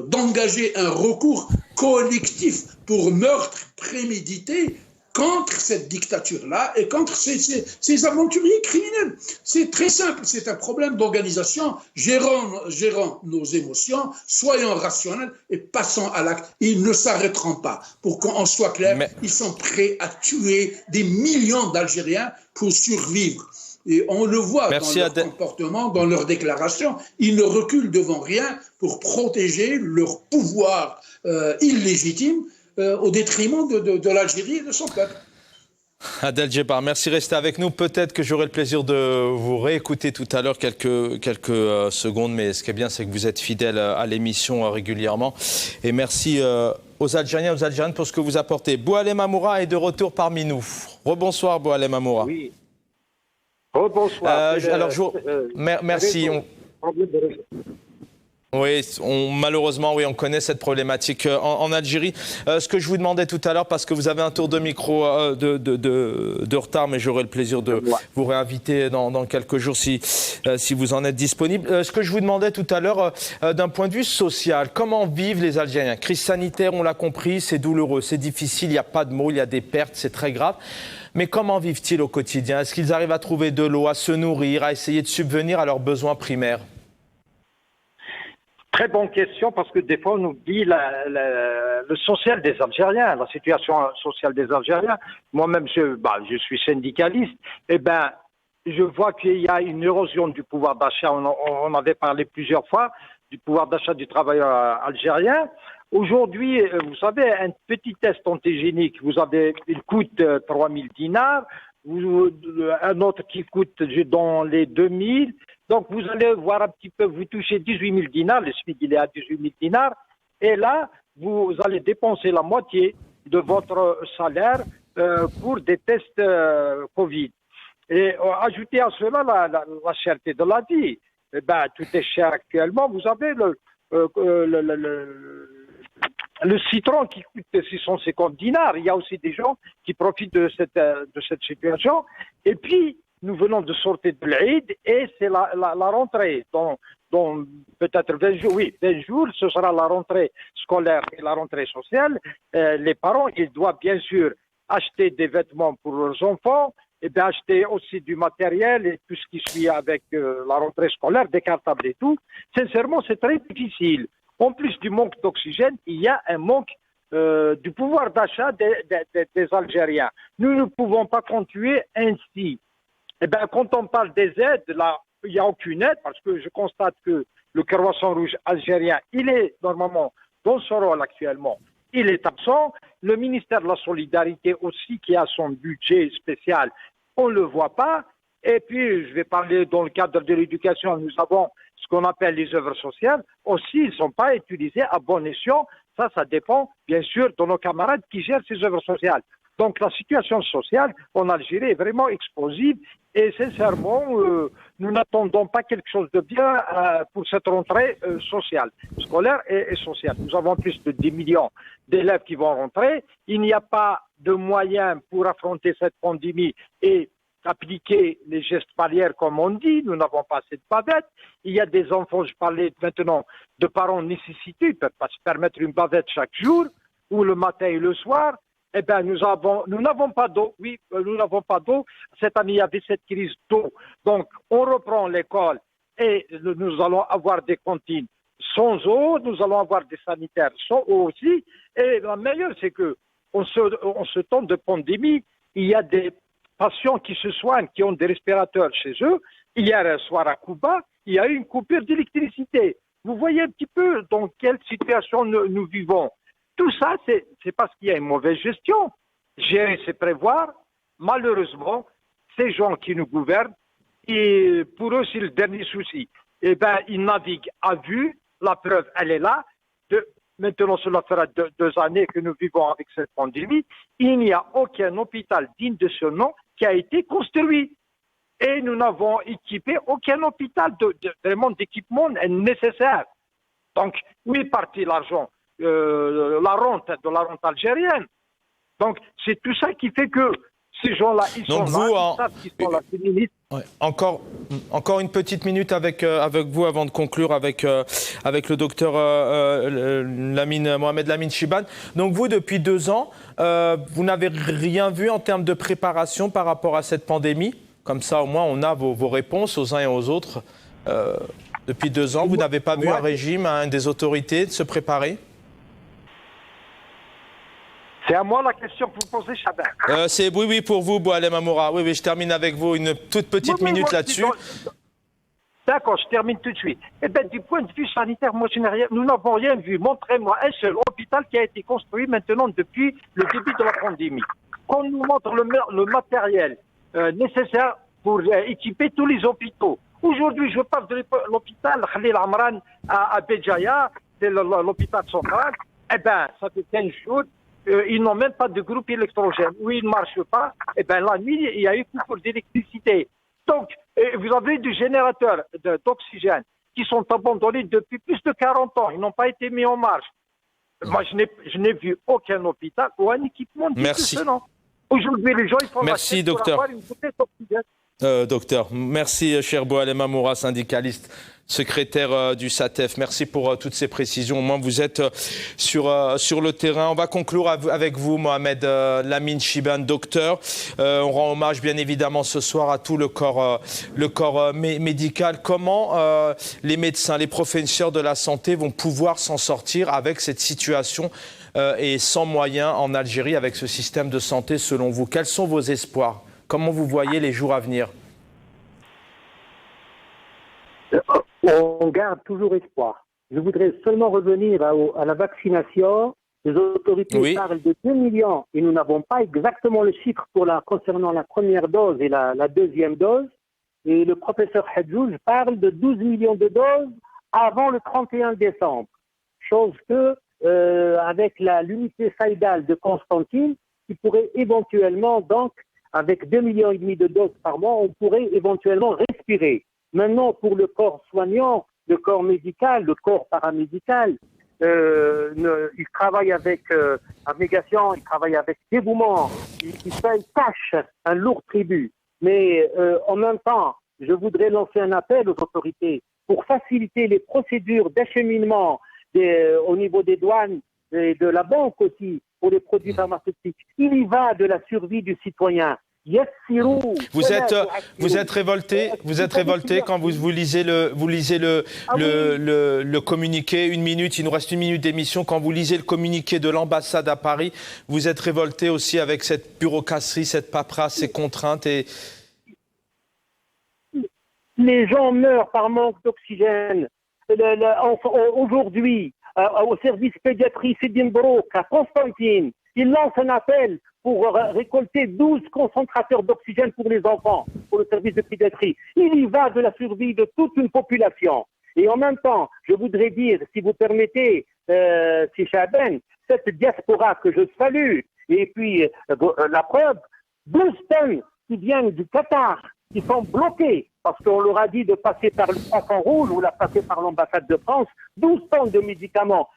[SPEAKER 5] d'engager un recours collectif pour meurtre prémédité contre cette dictature-là et contre ces aventuriers criminels. C'est très simple, c'est un problème d'organisation. Gérons nos émotions, soyons rationnels et passons à l'acte. Ils ne s'arrêteront pas. Pour qu'on soit clair, ils sont prêts à tuer des millions d'Algériens pour survivre. Et on le voit dans leur comportement, dans leurs déclarations. Ils ne reculent devant rien pour protéger leur pouvoir illégitime au détriment de l'Algérie et de son peuple.
[SPEAKER 1] Adel Djebbar, merci de rester avec nous. Peut-être que j'aurai le plaisir de vous réécouter tout à l'heure quelques secondes, mais ce qui est bien, c'est que vous êtes fidèle à l'émission régulièrement. Et merci aux Algériens et aux Algériennes pour ce que vous apportez. Boualem Amoura est de retour parmi nous. Rebonsoir Boualem Amoura.
[SPEAKER 6] Oui. Rebonsoir.
[SPEAKER 1] Merci. Oui, malheureusement, oui, on connaît cette problématique en Algérie. Ce que je vous demandais tout à l'heure, parce que vous avez un tour de micro de retard, mais j'aurai le plaisir de vous réinviter dans quelques jours si vous en êtes disponible. Ce que je vous demandais tout à l'heure, d'un point de vue social, comment vivent les Algériens? Crise sanitaire, on l'a compris, c'est douloureux, c'est difficile, il n'y a pas de mots, il y a des pertes, c'est très grave. Mais comment vivent-ils au quotidien? Est-ce qu'ils arrivent à trouver de l'eau, à se nourrir, à essayer de subvenir à leurs besoins primaires?
[SPEAKER 4] Très bonne question, parce que des fois on oublie le social des Algériens, la situation sociale des Algériens. Moi-même, je suis syndicaliste. Je vois qu'il y a une érosion du pouvoir d'achat. On avait parlé plusieurs fois du pouvoir d'achat du travailleur algérien. Aujourd'hui, vous savez, un petit test antigénique, il coûte 3 000 dinars, un autre qui coûte dans les 2 000. Donc, vous allez voir un petit peu, vous touchez 18 000 dinars, le SMIC il est à 18 000 dinars, et là, vous allez dépenser la moitié de votre salaire pour des tests Covid. Et ajoutez à cela la cherté de la vie. Tout est cher actuellement. Vous avez le citron qui coûte 650 dinars. Il y a aussi des gens qui profitent de cette situation. Et puis, nous venons de sortir de l'Aïd et c'est la rentrée. Dans peut-être 20 jours, 20 jours, ce sera la rentrée scolaire et la rentrée sociale. Les parents, ils doivent bien sûr acheter des vêtements pour leurs enfants, et acheter aussi du matériel et tout ce qui suit avec la rentrée scolaire, des cartables et tout. Sincèrement, c'est très difficile. En plus du manque d'oxygène, il y a un manque du pouvoir d'achat des Algériens. Nous ne pouvons pas continuer ainsi. Quand on parle des aides, là, il n'y a aucune aide, parce que je constate que le Croissant Rouge algérien, il est normalement dans son rôle actuellement, il est absent. Le ministère de la Solidarité aussi, qui a son budget spécial, on ne le voit pas. Et puis, je vais parler dans le cadre de l'éducation, nous avons ce qu'on appelle les œuvres sociales. Aussi, ils ne sont pas utilisés à bon escient. Ça dépend, bien sûr, de nos camarades qui gèrent ces œuvres sociales. Donc, la situation sociale en Algérie est vraiment explosive. Et sincèrement, nous n'attendons pas quelque chose de bien pour cette rentrée sociale, scolaire et sociale. Nous avons plus de 10 millions d'élèves qui vont rentrer. Il n'y a pas de moyens pour affronter cette pandémie et appliquer les gestes barrières comme on dit. Nous n'avons pas assez de bavette. Il y a des enfants, je parlais maintenant de parents nécessités, ils ne peuvent pas se permettre une bavette chaque jour ou le matin et le soir. Nous n'avons pas d'eau. Oui, nous n'avons pas d'eau. Cette année, il y avait cette crise d'eau. Donc, on reprend l'école et nous allons avoir des cantines sans eau. Nous allons avoir des sanitaires sans eau aussi. Et la meilleure, c'est que en ce temps de pandémie, il y a des patients qui se soignent, qui ont des respirateurs chez eux. Hier soir à Cuba, il y a eu une coupure d'électricité. Vous voyez un petit peu dans quelle situation nous vivons. Tout ça, c'est parce qu'il y a une mauvaise gestion. Gérer, c'est prévoir. Malheureusement, ces gens qui nous gouvernent, et pour eux, c'est le dernier souci. Ils naviguent à vue. La preuve, elle est là. Maintenant, cela fera 2 années que nous vivons avec cette pandémie. Il n'y a aucun hôpital digne de ce nom qui a été construit. Et nous n'avons équipé aucun hôpital vraiment d'équipement nécessaire. Donc, où est parti l'argent? La rente algérienne. Donc, c'est tout ça qui fait que Ces gens-là, ils
[SPEAKER 1] Donc
[SPEAKER 4] sont
[SPEAKER 1] vous,
[SPEAKER 4] là, ils savent qu'ils sont là, c'est ministre.
[SPEAKER 1] Ouais. Encore une petite minute avec vous avant de conclure avec le docteur Mohamed Lamine Chibane. Donc vous, depuis 2 ans, vous n'avez rien vu en termes de préparation par rapport à cette pandémie? Comme ça, au moins, on a vos réponses aux uns et aux autres. Depuis 2 ans, vous n'avez pas vu un régime, des autorités de se préparer?
[SPEAKER 4] C'est à moi la question que vous posez, Chaban.
[SPEAKER 1] Oui, pour vous, Boualem Amoura. Oui, je termine avec vous une toute petite minute là-dessus.
[SPEAKER 4] D'accord, je termine tout de suite. Eh bien, du point de vue sanitaire, moi, nous n'avons rien vu. Montrez-moi un seul hôpital qui a été construit maintenant depuis le début de la pandémie. Qu'on nous montre le matériel nécessaire pour équiper tous les hôpitaux. Aujourd'hui, je parle de l'hôpital Khalil Amran à Béjaïa, c'est l'hôpital central. Eh bien, ça fait 15 jours. Ils n'ont même pas de groupe électrogène. Où ils ne marchent pas, eh bien, la nuit, il y a eu coupure d'électricité. Donc, vous avez des générateurs d'oxygène qui sont abandonnés depuis plus de 40 ans. Ils n'ont pas été mis en marche. Moi, je n'ai vu aucun hôpital ou un équipement de ce nom. Aujourd'hui, les gens, ils font
[SPEAKER 1] Merci, docteur.
[SPEAKER 4] Pour avoir une bouteille d'oxygène.
[SPEAKER 1] Docteur, merci cher Boualem Amoura, syndicaliste, secrétaire du SATEF. Merci pour toutes ces précisions. Au moins, vous êtes sur le terrain. On va conclure avec vous, Mohamed Lamine Chibane, docteur. On rend hommage, bien évidemment, ce soir à tout le corps médical. Comment les médecins, les professeurs de la santé vont pouvoir s'en sortir avec cette situation et sans moyens en Algérie, avec ce système de santé, selon vous? Quels sont vos espoirs? Comment vous voyez les jours à venir?
[SPEAKER 6] On garde toujours espoir. Je voudrais seulement revenir à la vaccination. Les autorités parlent de 2 millions et nous n'avons pas exactement le chiffre concernant la première dose et la deuxième dose. Et le professeur Hadjouz parle de 12 millions de doses avant le 31 décembre. Chose que, avec l'unité Saïdal de Constantine, qui pourrait éventuellement, donc, avec 2,5 millions de doses par mois, on pourrait éventuellement respirer. Maintenant, pour le corps soignant, le corps médical, le corps paramédical, il travaille avec abnégation, il travaille avec dévouement, il paye cash un lourd tribut. Mais en même temps, je voudrais lancer un appel aux autorités pour faciliter les procédures d'acheminement au niveau des douanes et de la banque aussi pour les produits pharmaceutiques. Il y va de la survie du citoyen. Vous
[SPEAKER 1] êtes révolté quand vous lisez le communiqué. 1 minute, il nous reste 1 minute d'émission. Quand vous lisez le communiqué de l'ambassade à Paris, vous êtes révolté aussi avec cette bureaucratie, cette paperasse, ces contraintes et...
[SPEAKER 6] Les gens meurent par manque d'oxygène. Aujourd'hui, au service pédiatrie Sidi Mbrouk à Constantine, il lance un appel pour récolter 12 concentrateurs d'oxygène pour les enfants, pour le service de pédiatrie. Il y va de la survie de toute une population. Et en même temps, je voudrais dire, si vous permettez, si Chaben, cette diaspora que je salue, et puis la preuve, 12 tonnes qui viennent du Qatar, qui sont bloquées, parce qu'on leur a dit de passer par le enfant rouge ou la passer par l'ambassade de France, 12 tonnes de médicaments,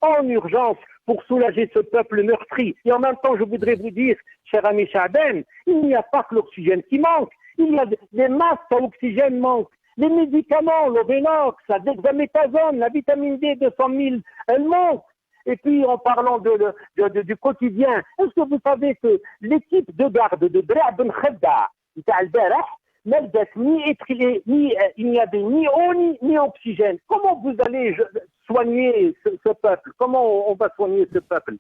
[SPEAKER 6] en urgence, pour soulager ce peuple meurtri. Et en même temps, je voudrais vous dire, cher ami Chaben, il n'y a pas que l'oxygène qui manque. Il y a des masques à oxygène manquent. Les médicaments, l'Ovenox, la dexaméthasone, la vitamine D 200 000, elles manquent. Et puis, en parlant du quotidien, est-ce que vous savez que l'équipe de garde de Dra' Ben Khedda, il n'y avait ni eau ni oxygène. Comment vous allez soigner ce peuple? Comment on va soigner ce peuple?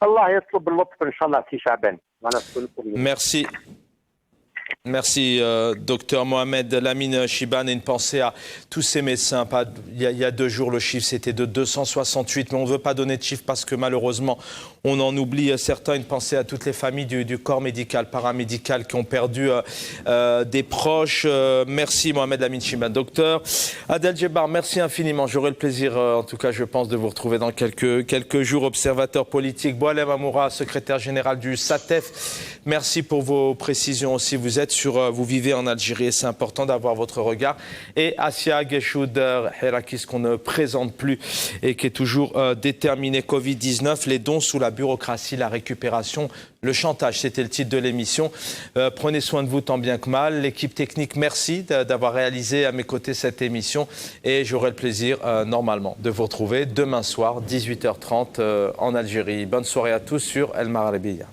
[SPEAKER 6] Allah yatlub al-lutf, inshallah, si Chaben.
[SPEAKER 1] Merci, docteur Mohamed Lamine Chibane, et une pensée à tous ces médecins. Il y a 2 jours, le chiffre c'était de 268, mais on ne veut pas donner de chiffre parce que malheureusement, on en oublie certains. Une pensée à toutes les familles du corps médical, paramédical qui ont perdu des proches. Merci Mohamed Lamine Chibane. Docteur Adel Djebbar, merci infiniment. J'aurai le plaisir, en tout cas je pense, de vous retrouver dans quelques jours. Observateur politique, Boualem Amoura, secrétaire général du SATEF. Merci pour vos précisions aussi. Vous êtes vous vivez en Algérie et c'est important d'avoir votre regard. Et Asia Geshoud Herakis, qu'on ne présente plus et qui est toujours déterminé. Covid-19, les dons sous la bureaucratie, la récupération, le chantage, c'était le titre de l'émission. Prenez soin de vous tant bien que mal. L'équipe technique, merci d'avoir réalisé à mes côtés cette émission. Et j'aurai le plaisir, normalement, de vous retrouver demain soir, 18h30 en Algérie. Bonne soirée à tous sur El Maghribiya.